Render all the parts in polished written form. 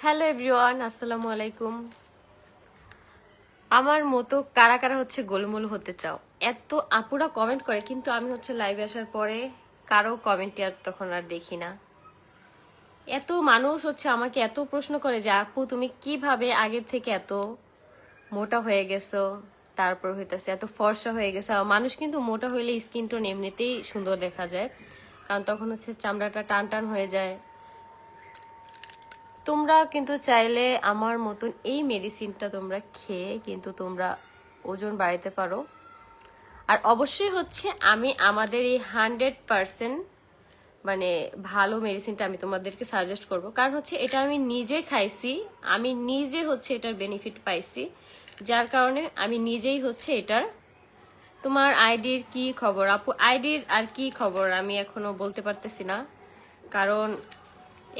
Hello everyone, আসসালামু আলাইকুম। আমার মতো কারা কারা হচ্ছে গোলমোল হতে চাও? এত আপুরা কমেন্ট করে, কিন্তু আমি হচ্ছে লাইভে আসার পরে কারো কমেন্টই আর তখন আর দেখি না। এত মানুষ হচ্ছে আমাকে এত প্রশ্ন করে যে আপু তুমি কিভাবে আগের থেকে এত মোটা হয়ে গেছো, তারপর হইতেছে এত ফর্সা হয়ে গেছে। আর মানুষ কিন্তু মোটা হইলে স্কিন টোন এমনিতেই সুন্দর দেখা যায়, কারণ তখন হচ্ছে চামড়াটা টান টান হয়ে যায়। তোমরা কিন্তু চাইলে আমার মতন এই মেডিসিনটা তোমরা খেয়ে কিন্তু তোমরা ওজন বাড়াতে পারো। আর অবশ্যই হচ্ছে আমি আমাদের এই 100% মানে ভালো মেডিসিনটা আমি তোমাদেরকে সাজেস্ট করব, কারণ হচ্ছে এটা আমি নিজে খাইছি, আমি নিজে হচ্ছে এটার বেনিফিট পাইছি, যার কারণে আমি নিজেই হচ্ছে এটার। তোমার আইডির কি খবর আপু? আইডির আর কি খবর আমি এখনো বলতে পারতেছি না, কারণ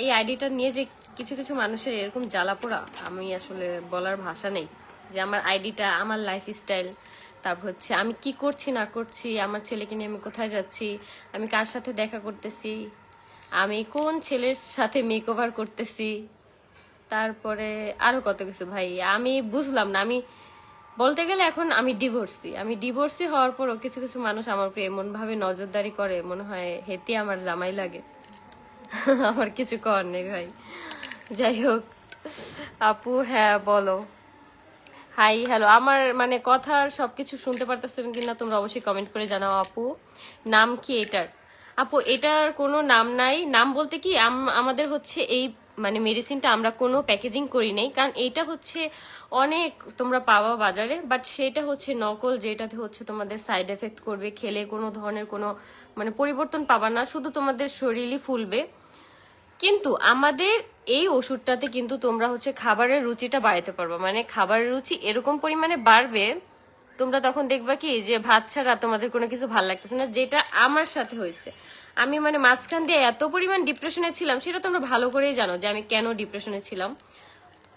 এই আইডিটা নিয়ে যে কিছু কিছু মানুষের এরকম জ্বালাপোড়া, আমি আসলে বলার ভাষা নেই। যে আমার আইডিটা, আমার লাইফস্টাইল, তারপর হচ্ছে আমি কি করছি না করছি, আমার ছেলেকে নিয়ে আমি কোথায় যাচ্ছি, আমি কার সাথে দেখা করতেছি, আমি কোন ছেলের সাথে মেকওভার করতেছি, তারপরে আরো কত কিছু ভাই আমি বুঝলাম না। আমি বলতে গেলে এখন আমি ডিভোর্সি হওয়ার পরও কিছু কিছু মানুষ আমার উপরে এমন ভাবে নজরদারি করে, মনে হয় হেতি আমার জামাই লাগে। আমার কিছু করার নেই ভাই। যাই হোক আপু, হ্যাঁ বলো। হাই হ্যালো, আমার মানে কথার সবকিছু শুনতে পারতেছেন কিনা তোমরা অবশ্যই কমেন্ট করে জানাও। আপু নাম কি এটার? আপু এটার কোনো নাম নাই। নাম বলতে কি আমাদের হচ্ছে এই মানে মেডিসিনটা আমরা কোনো প্যাকেজিং করি নাই, কারণ এইটা হচ্ছে অনেক তোমরা পাওয়া বাজারে, বাট সেটা হচ্ছে নকল, যেটাতে হচ্ছে তোমাদের সাইড এফেক্ট করবে, খেলে কোনো ধরনের কোনো মানে পরিবর্তন পাবা না, শুধু তোমাদের শরীরই ফুলবে। কিন্তু আমাদের এই ওষুধটাতে কিন্তু তোমরা হচ্ছে খাবারের রুচিটা বাড়াতে পারবে, মানে খাবারের রুচি এরকম পরিমাণে বাড়বে, তোমরা তখন দেখবা কি যে ভাত ছাড়া তোমাদের কোনো কিছু ভালো লাগতেছে না, যেটা আমার সাথে হয়েছে। আমি মানে মাঝখান দিয়ে এত পরিমাণ ডিপ্রেশনে ছিলাম, সেটা তোমরা ভালো করেই জানো যে আমি কেন ডিপ্রেশনে ছিলাম।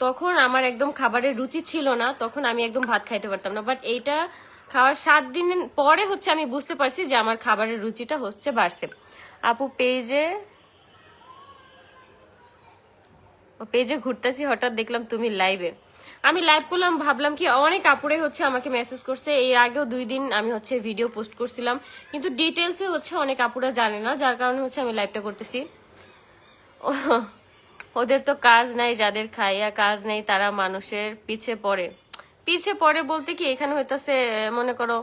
তখন আমার একদম খাবারের রুচি ছিল না, তখন আমি একদম ভাত খাইতে পারতাম না, বাট এইটা খাওয়ার 7 দিন পরে হচ্ছে আমি বুঝতে পারছি যে আমার খাবারের রুচিটা হচ্ছে বাড়ছে। আপু পেজে পেজে ঘুরতেছি, হঠাৎ দেখলাম তুমি লাইভে। আমি লাইভ করলাম, ভাবলাম কি অনেক আপুরে হচ্ছে আমাকে মেসেজ করছে, এর আগেও 2 দিন আমি হচ্ছে ভিডিও পোস্ট করছিলাম, কিন্তু ডিটেলসে হচ্ছে অনেক আপুরা জানে না, যার কারণে হচ্ছে আমি লাইভটা করতেছি। ওদের তো কাজ নাই, যাদের খাইয়া কাজ নেই তারা মানুষের পিছে পড়ে। পিছে পড়ে বলতে কি এখানে হইতাছে মনে করো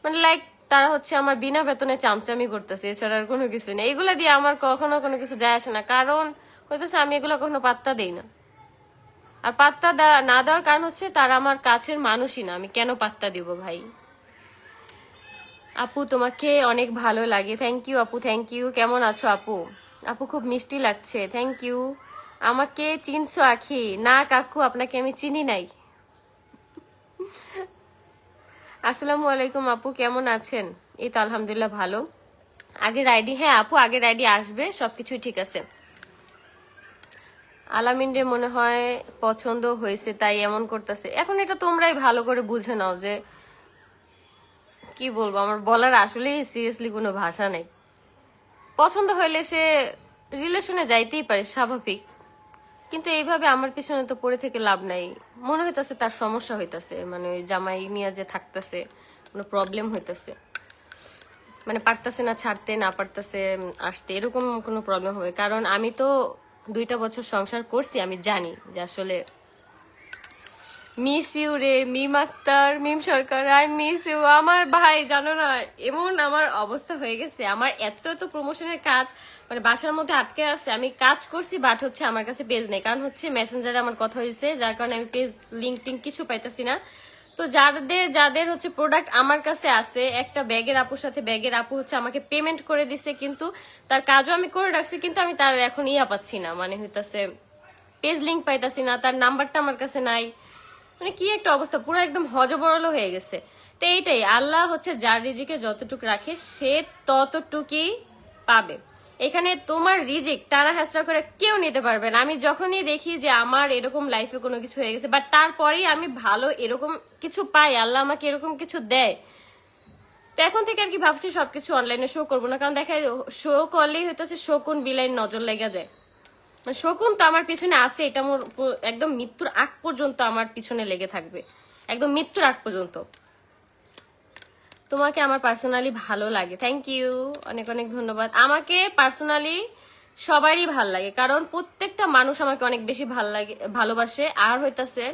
মানে লাইক তারা হচ্ছে আমার বিনা বেতনে চামচামি করতেছে, এছাড়া আর কোনো কিছু নেই। এগুলা দিয়ে আমার কখনো কোনো কিছু যায় আসে না, কারণ হইতেছে আমি এগুলো কখনো পাত্তা দেই না। আর পাত্তা না দেওয়ার কারণ হচ্ছে তারা আমার কাছের মানুষই না, আমি কেন পাত্তা দিব ভাই। আপু তোমাকে অনেক ভালো লাগে, থ্যাংক ইউ আপু, থ্যাংক ইউ। কেমন আছো আপু? আপু খুব মিষ্টি লাগছে, থ্যাংক ইউ। আমাকে চিনছো আখি? না কাকু, আপনাকে আমি চিনি নাই। আসসালামু আলাইকুম আপু, কেমন আছেন? এই তো আলহামদুলিল্লাহ ভালো। আগের আইডি, হ্যাঁ আপু আগের আইডি আসবে, সবকিছুই ঠিক আছে। আলামিন রে মনে হয় পছন্দ হয়েছে তাই এমন করতেছে। এখন এটা তোমরাই ভালো করে বুঝে নাও, যে কি বলবো, আমার বলার আসলে সিরিয়াসলি কোনো ভাষা নেই। পছন্দ হইলে সে রিলেশনে যাইতেই পারে, স্বাভাবিক, কিন্তু এইভাবে আমার পিছনে তো পড়ে থেকে লাভ নাই। মনে হইতাছে তার সমস্যা হইতাছে, মানে ওই জামাই নিয়ে যে থাকতেছে কোনো প্রবলেম হইতাছে, মানে পারতেছে না ছাড়তে, না পারতেছে আসতে, এরকম কোনো প্রবলেম হবে। কারণ আমি তো 2টা বছর সংসার করছি, আমি জানি যে আসলে। মিস ইউ রে মিম আক্তার, মিম সরকার, আই মিস ইউ। আমার ভাই জানো না এমন আমার অবস্থা হয়ে গেছে, আমার এত এত প্রমোশনের কাজ মানে বাসার মধ্যে আটকে আছে। আমি কাজ করছি, বাট হচ্ছে আমার কাছে পেজ নেই, কারণ হচ্ছে মেসেঞ্জারে আমার কথা হয়েছে, যার কারণে আমি পেজ লিঙ্ক টিঙ্ক কিছু পাইতেছি না। তো যাদের যাদের হচ্ছে প্রোডাক্ট আমার কাছে আছে, একটা ব্যাগের আপুর সাথে ব্যাগের আপু হচ্ছে আমাকে পেমেন্ট করে দিছে, কিন্তু তার কাজও আমি করে রাখছি, কিন্তু আমি তার এখন পাচ্ছি না, মানে হইতাছে পেজ লিঙ্ক পাইতাছি না, তার নাম্বারটা আমার কাছে নাই। মানে কি একটা অবস্থা, পুরো একদম হজবরল হয়ে গেছে। তো এইটাই, আল্লাহ হচ্ছে যার রিজিকে যতটুক রাখে সে ততটুকুই পাবে। এখানে তোমার রিজিক টানা হেঁচড়া করে কেউ নিতে পারবে না। আমি যখনই দেখি যে আমার এরকম লাইফে কোনো কিছু হয়ে গেছে, বাট তারপরেই আমি ভালো এরকম কিছু পাই, আল্লাহ আমাকে এরকম কিছু দেয়, তো এখন থেকে আর কি ভাবছি সবকিছু অনলাইনে শো করবো না, কারণ দেখা শো করলেই হইতেছে শো কোন বিলাইন নজর লেগে যায়। মানে শকুন তো আমার পিছনে আছে, এটা মোর একদম মৃত্যুর আগ পর্যন্ত আমার পিছনে লেগে থাকবে, একদম মৃত্যুর আগ পর্যন্ত। তোমাকে আমার পার্সোনালি ভালো লাগে, থ্যাংক ইউ, অনেক অনেক ধন্যবাদ। আমাকে পার্সোনালি সবারই ভাল লাগে, কারণ প্রত্যেকটা মানুষ আমাকে অনেক বেশি ভাল লাগে, ভালোবাসে। আর হইতাছে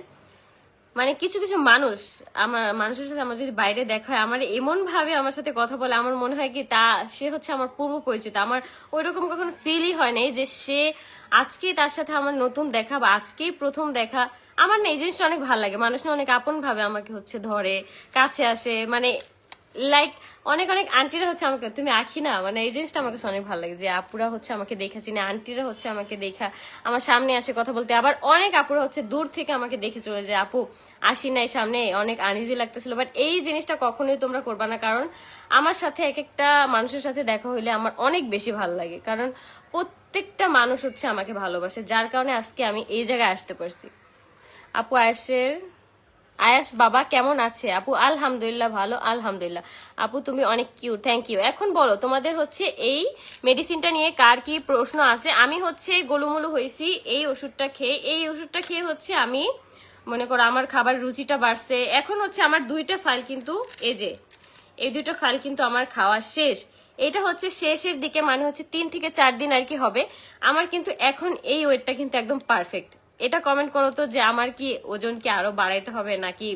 মানে কিছু কিছু মানুষ, আমার মানুষের সাথে আমার যদি বাইরে দেখা হয়, আমার এমন ভাবে আমার সাথে কথা বলে, আমার মনে হয় কি সে হচ্ছে আমার পূর্ব পরিচিত। আমার ওইরকম কখনো ফিলই হয় নাই যে সে আজকেই তার সাথে আমার নতুন দেখা বা আজকেই প্রথম দেখা। আমার না এই জিনিসটা অনেক ভালো লাগে, মানুষ না অনেক আপন ভাবে আমাকে হচ্ছে ধরে, কাছে আসে, মানে লাইক অনেক অনেক আন্টিরা হচ্ছে আমাকে তুমি আঁকি না, মানে এই জিনিসটা আমার কাছে অনেক ভালো লাগে যে আপুরা হচ্ছে আমাকে দেখা চিনে, আন্টিরা হচ্ছে আমাকে দেখা আমার সামনে আসে কথা বলতে। আবার অনেক আপুরা হচ্ছে দূর থেকে আমাকে দেখে চলে যায়, আপু আসি নাই সামনে, অনেক আনইজি লাগতেছিল। বাট এই জিনিসটা কখনোই তোমরা করবা না, কারণ আমার সাথে এক একটা মানুষের সাথে দেখা হইলে আমার অনেক বেশি ভালো লাগে, কারণ প্রত্যেকটা মানুষ হচ্ছে আমাকে ভালোবাসে, যার কারণে আজকে আমি এই জায়গায় আসতে পারছি। আপু আয়াস বাবা কেমন আছে? আপু আলহামদুলিল্লাহ ভালো, আলহামদুলিল্লাহ। আপু তুমি অনেক কিউট, থ্যাংক ইউ। এখন বলো তোমাদের হচ্ছে এই মেডিসিনটা নিয়ে কার কি প্রশ্ন আছে? আমি হচ্ছে গোলুমুলু হয়েছি এই ওষুধটা খেয়ে হচ্ছে আমি মনে করো আমার খাবার রুচিটা বাড়ছে। এখন হচ্ছে আমার 2টা ফাইল কিন্তু এই 2টা ফাইল কিন্তু আমার খাওয়া শেষ। এটা হচ্ছে শেষের দিকে, মানে হচ্ছে 3 থেকে 4 দিন আর কি হবে। আমার কিন্তু এখন এই ওয়েটটা কিন্তু একদম পারফেক্ট। এটা কমেন্ট করো তো যে আমার কি ওজন কি আরো বাড়াইতে হবে নাকি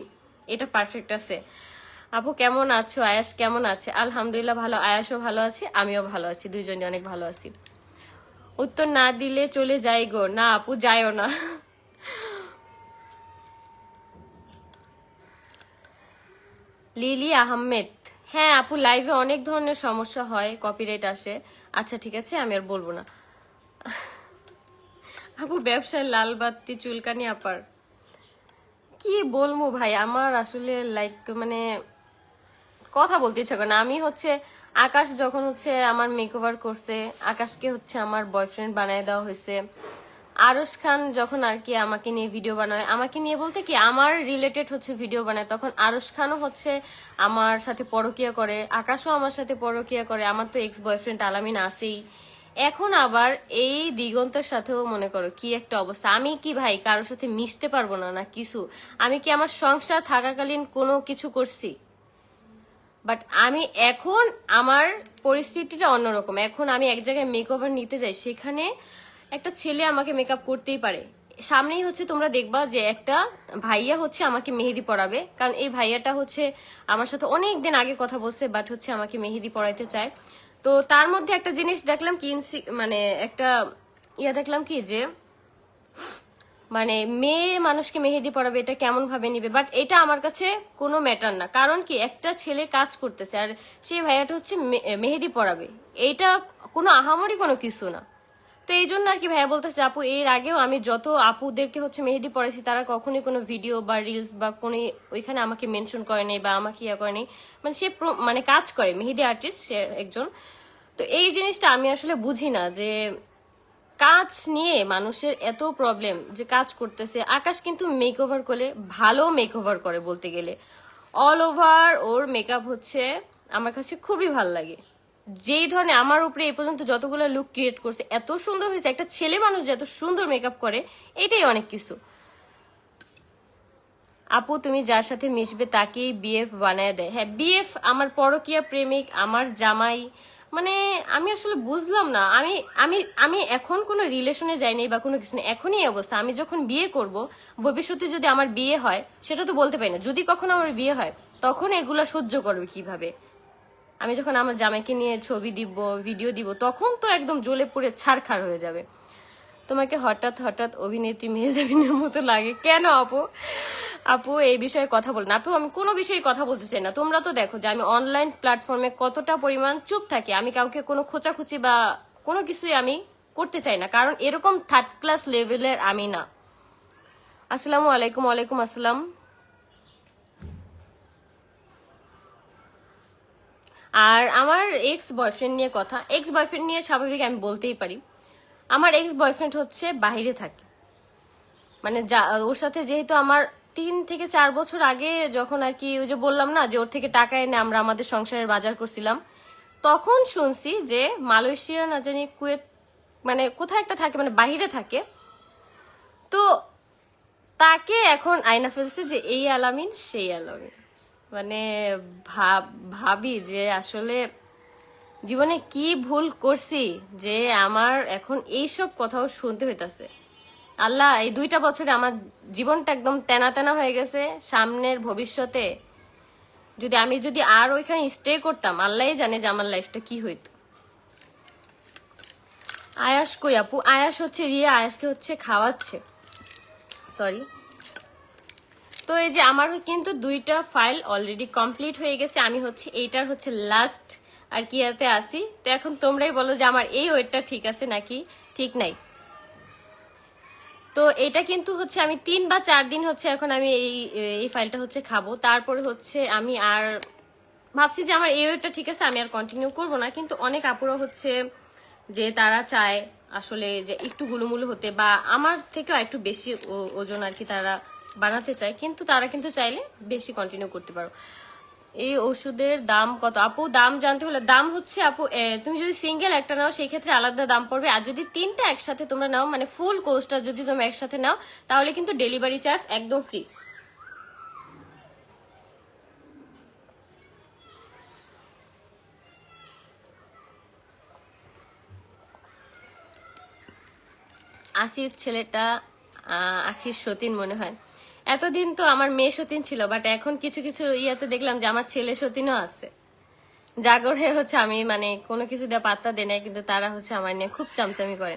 এটা পারফেক্ট আছে। আপু কেমন আছো? আয়াস কেমন আছে? আলহামদুলিল্লাহ ভালো, আয়াসও ভালো আছে, আমিও ভালো আছি, দুইজনই অনেক ভালো আছি। উত্তর না দিলে চলে যাই গো। না আপু যাইও না। লিলি আহমেদ, হ্যাঁ আপু লাইভে অনেক ধরনের সমস্যা হয়, কপিরাইট আসে। আচ্ছা ঠিক আছে, আমি আর বলবো না। আপু ব্যবসায় লাল বাত্তি চুলকানি আপার কি বলবো ভাই, আমার আসলে লাইক মানে কথা বলতে ইচ্ছা করে না। আমি হচ্ছে আকাশ যখন হচ্ছে আমার মেকওভার করছে, আকাশকে হচ্ছে আমার বয়ফ্রেন্ড বানায় দেওয়া হয়েছে। আরশ খান যখন আর কি আমাকে নিয়ে ভিডিও বানায়, আমাকে নিয়ে বলতে কি আমার রিলেটেড হচ্ছে ভিডিও বানায়, তখন আরশ খানও হচ্ছে আমার সাথে পরকিয়া করে, আকাশও আমার সাথে পরকিয়া করে। আমার তো এক্স বয়ফ্রেন্ড আলামিন আছেই, এখন আবার এই দিগন্তের সাথেও মনে করো কি একটা অবস্থা। আমি কি ভাই কারোর সাথে মিশতে পারবো না না কিছু? আমি কি আমার সংসার থাকাকালীন কোনো কিছু করছি? বাট আমি এখন আমার পরিস্থিতিটা অন্যরকম। এখন আমি এক জায়গায় মেকওভার নিতে যাই, সেখানে একটা ছেলে আমাকে মেকআপ করতেই পারে। সামনেই হচ্ছে তোমরা দেখবা যে একটা ভাইয়া হচ্ছে আমাকে মেহেদি পরাবে, কারণ এই ভাইয়াটা হচ্ছে আমার সাথে অনেক দিন আগে কথা বলছে, বাট হচ্ছে আমাকে মেহেদি পরাইতে চায়। তো তার মধ্যে একটা জিনিস দেখলাম কি, মানে একটা দেখলাম কি যে মানে মেয়ে মানুষকে মেহেদি পরাবে, এটা কেমন ভাবে নিবে। বাট এটা আমার কাছে কোনো ম্যাটার না, কারণ কি একটা ছেলে কাজ করতেছে আর সেই ভাইয়াটা হচ্ছে মেহেদি পরাবে, এইটা কোনো আহামরি কোনো কিছু না। তো এই জন্য আর কি ভাইয়া বলতেছে, আপু এর আগেও আমি যত আপুদেরকে হচ্ছে মেহেদি পড়াইছি, তারা কখনোই কোনো ভিডিও বা রিলস বা কোনো ওইখানে আমাকে মেনশন করে নেই বা আমাকে ইয়া করে নেই। মানে সে মানে কাজ করে, মেহেদি আর্টিস্ট সে একজন। তো এই জিনিসটা আমি আসলে বুঝি না যে কাজ নিয়ে মানুষের এত প্রবলেম যে কাজ করতেছে। আকাশ কিন্তু মেকওভার করে, ভালো মেকওভার করে বলতে গেলে, অল ওভার ওর মেকআপ হচ্ছে আমার কাছে খুবই ভালো লাগে। যেই ধরনের আমার উপরে এই পর্যন্ত যতগুলো লুক ক্রিয়েট করছে এত সুন্দর হয়েছে। একটা ছেলে মানুষ যে এত সুন্দর মেকআপ করে, এটাই অনেক কিছু। আপু তুমি যার সাথে মিশবে তাকেই বিএফ বানায় দেয়। হ্যাঁ বিএফ আমার পরকীয়া প্রেমিক, আমার জামাই, মানে আমি আসলে বুঝলাম না। আমি আমি আমি এখন কোনো রিলেশনে যাইনি বা কোনো কিছু নেই, এখনই অবস্থা। আমি যখন বিয়ে করব, ভবিষ্যতে যদি আমার বিয়ে হয় সেটা তো বলতে পারি না, যদি কখনো আমার বিয়ে হয় তখন এগুলা সহ্য করবে কিভাবে? আমি যখন আমার জামাইকে নিয়ে ছবি দিব, ভিডিও দিব, তখন তো একদম জ্বলে পুড়ে ছারখার হয়ে যাবে। তোমাকে হঠাৎ হঠাৎ অভিনেত্রী মেহজাবিনের মতো লাগে কেন আপু? আপু এই বিষয়ে কথা বল না। আপু আমি কোনো বিষয়ে কথা বলতে চাই না। তোমরা তো দেখো যে আমি অনলাইন প্ল্যাটফর্মে কতটা পরিমাণ চুপ থাকি। আমি কাউকে কোনো খোঁচাখুচি বা কোনো কিছুই আমি করতে চাই না, কারণ এরকম থার্ড ক্লাস লেভেলের আমি না। আসসালামু আলাইকুম। ওয়ালাইকুম আসসালাম। আর আমার এক্স বয়ফ্রেন্ড নিয়ে কথা, এক্স বয়ফ্রেন্ড নিয়ে স্বাভাবিক আমি বলতেই পারি। আমার এক্স বয়ফ্রেন্ড হচ্ছে বাহিরে থাকে, মানে ওর সাথে যেহেতু আমার 3 থেকে 4 বছর আগে যখন আর কি ওই যে বললাম না যে ওর থেকে টাকা এনে আমরা আমাদের সংসারের বাজার করছিলাম, তখন শুনছি যে মালয়েশিয়া না জানি কুয়েত মানে কোথায় একটা থাকে, মানে বাহিরে থাকে। তো তাকে এখন আয়না ফেলছে যে এই আলামিন সেই আলামিন। মানে ভাবি যে আসলে জীবনে কি ভুল করছি যে আমার এখন এইসব কথাও শুনতে হইতাছে। আল্লাহ, এই 2টা বছরে আমার জীবনটা একদম তেনা তেনা হয়ে গেছে। সামনের ভবিষ্যতে যদি আর ওইখানে স্টে করতাম, আল্লাহই জানে যে আমার লাইফটা কি হইতো। আয়াস কই আপু? আয়াস হচ্ছে রিয়া আয়াসকে হচ্ছে খাওয়াচ্ছে, সরি। তো এই যে আমার কিন্তু 2টা ফাইল অলরেডি কমপ্লিট হয়ে গেছে। আমি হচ্ছে এইটার হচ্ছে লাস্ট আর কিয়াতে আসি। তো এখন তোমরাই বলো যে আমার এই ওয়েটটা ঠিক আছে নাকি ঠিক নাই। তো এটা কিন্তু হচ্ছে আমি 3 বা 4 দিন হচ্ছে এখন আমি এই ফাইলটা হচ্ছে খাবো। তারপরে হচ্ছে আমি আর ভাবছি যে আমার এই ওয়েটটা ঠিক আছে, আমি আর কন্টিনিউ করবো না। কিন্তু অনেক আপুরা হচ্ছে যে তারা চায় আসলে যে একটু গুলুমুলু হতে, বা আমার থেকেও একটু বেশি ওজন আর কি তারা বানাতে চায়, কিন্তু তারা কিন্তু চাইলে বেশি কন্টিনিউ করতে পারো। এই ওষুধের দাম কত আপু? দাম জানতে হলে দাম হচ্ছে আপু, তুমি যদি সিঙ্গেল একটা নাও সেই ক্ষেত্রে আলাদা দাম পড়বে, আর যদি 3টা একসাথে তোমরা নাও, মানে ফুল কোর্সটা যদি তোমরা একসাথে নাও, তাহলে কিন্তু ডেলিভারি চার্জ একদম ফ্রি। আসিফ ছেলেটা আখির সতীন মনে হয়। এতদিন তো আমার মেয়ে সতীন ছিল, বাট এখন কিছু কিছু ইয়াতে দেখলাম যে আমার ছেলে সতীনও আছে। জাগরে হচ্ছে আমি মানে কোনো কিছু দিয়ে পাত্তা দেয় না, কিন্তু তারা হচ্ছে আমার নিয়ে খুব চামচামি করে।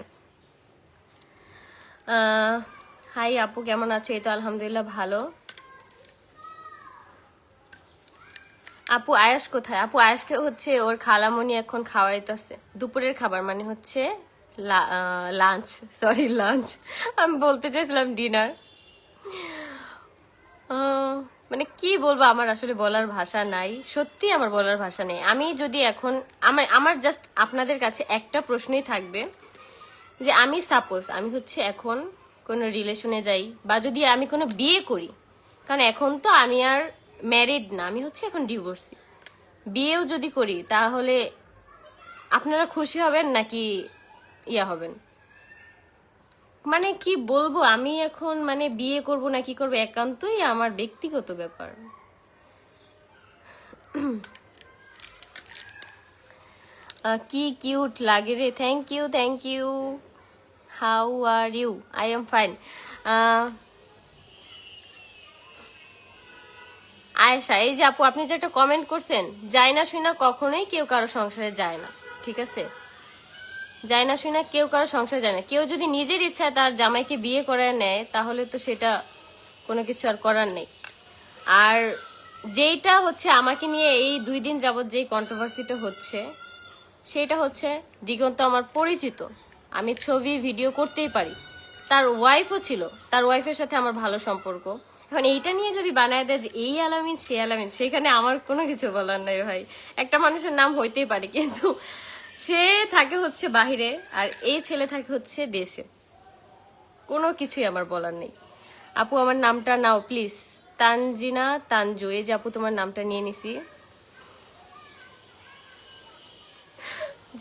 হাই আপু, কেমন আছো? এই তো আলহামদুলিল্লাহ ভালো। আপু আয়াস কোথায়? আপু আয়াসকে হচ্ছে ওর খালামণি এখন খাওয়াইতেছে দুপুরের খাবার, মানে হচ্ছে লাঞ্চ, সরি লাঞ্চ, আমি বলতে চাইছিলাম ডিনার। মানে কি বলবো, আমার আসলে বলার ভাষা নাই, সত্যি আমার বলার ভাষা নেই। আমি যদি এখন আমার জাস্ট আপনাদের কাছে একটা প্রশ্নই থাকবে যে আমি সাপোজ আমি হচ্ছে এখন কোনো রিলেশনে যাই, বা যদি আমি কোনো বিয়ে করি, কারণ এখন তো আমি আর ম্যারিড না, আমি হচ্ছে এখন ডিভোর্সি, বিয়েও যদি করি, তাহলে আপনারা খুশি হবেন নাকি ইয়া হবেন? মানে কি বলবো, আমি এখন মানে বিয়ে করব না কি করবো একান্তই আমার ব্যক্তিগত ব্যাপার। কি কিউট লাগে রে। Thank you, thank you. How are you? I am fine. Ayesha, এই যে আপু আপনি যে একটা কমেন্ট করছেন, যায় না শুনা কখনোই কেউ কারো সংসারে যায় না, ঠিক আছে? যায় না শুনা কেউ কারো সংসারে যায় না। কেউ যদি নিজের ইচ্ছায় তার জামাইকে বিয়ে করে নেয়, তাহলে তো সেটা কোনো কিছু আর করার নেই। আর যেইটা হচ্ছে আমাকে নিয়ে এই 2 দিন যাবত যেই কন্ট্রোভার্সিটা হচ্ছে, সেটা হচ্ছে দিগন্ত আমার পরিচিত, আমি ছবি ভিডিও করতেই পারি, তার ওয়াইফও ছিল, তার ওয়াইফের সাথে আমার ভালো সম্পর্ক। এখন এইটা নিয়ে যদি বানায় দেয় যে এই আলামিন সে আলামিন, সেখানে আমার কোনো কিছু বলার নাই ভাই। একটা মানুষের নাম হইতেই পারে, কিন্তু সে থাকে হচ্ছে বাহিরে আর এই ছেলে থাকে হচ্ছে দেশে, কোনো কিছুই আমার বলার নেই। আপু আমার নামটা নাও প্লিজ। তানজিনা তানজু, এই যে আপু তোমার নামটা নিয়ে নিছি।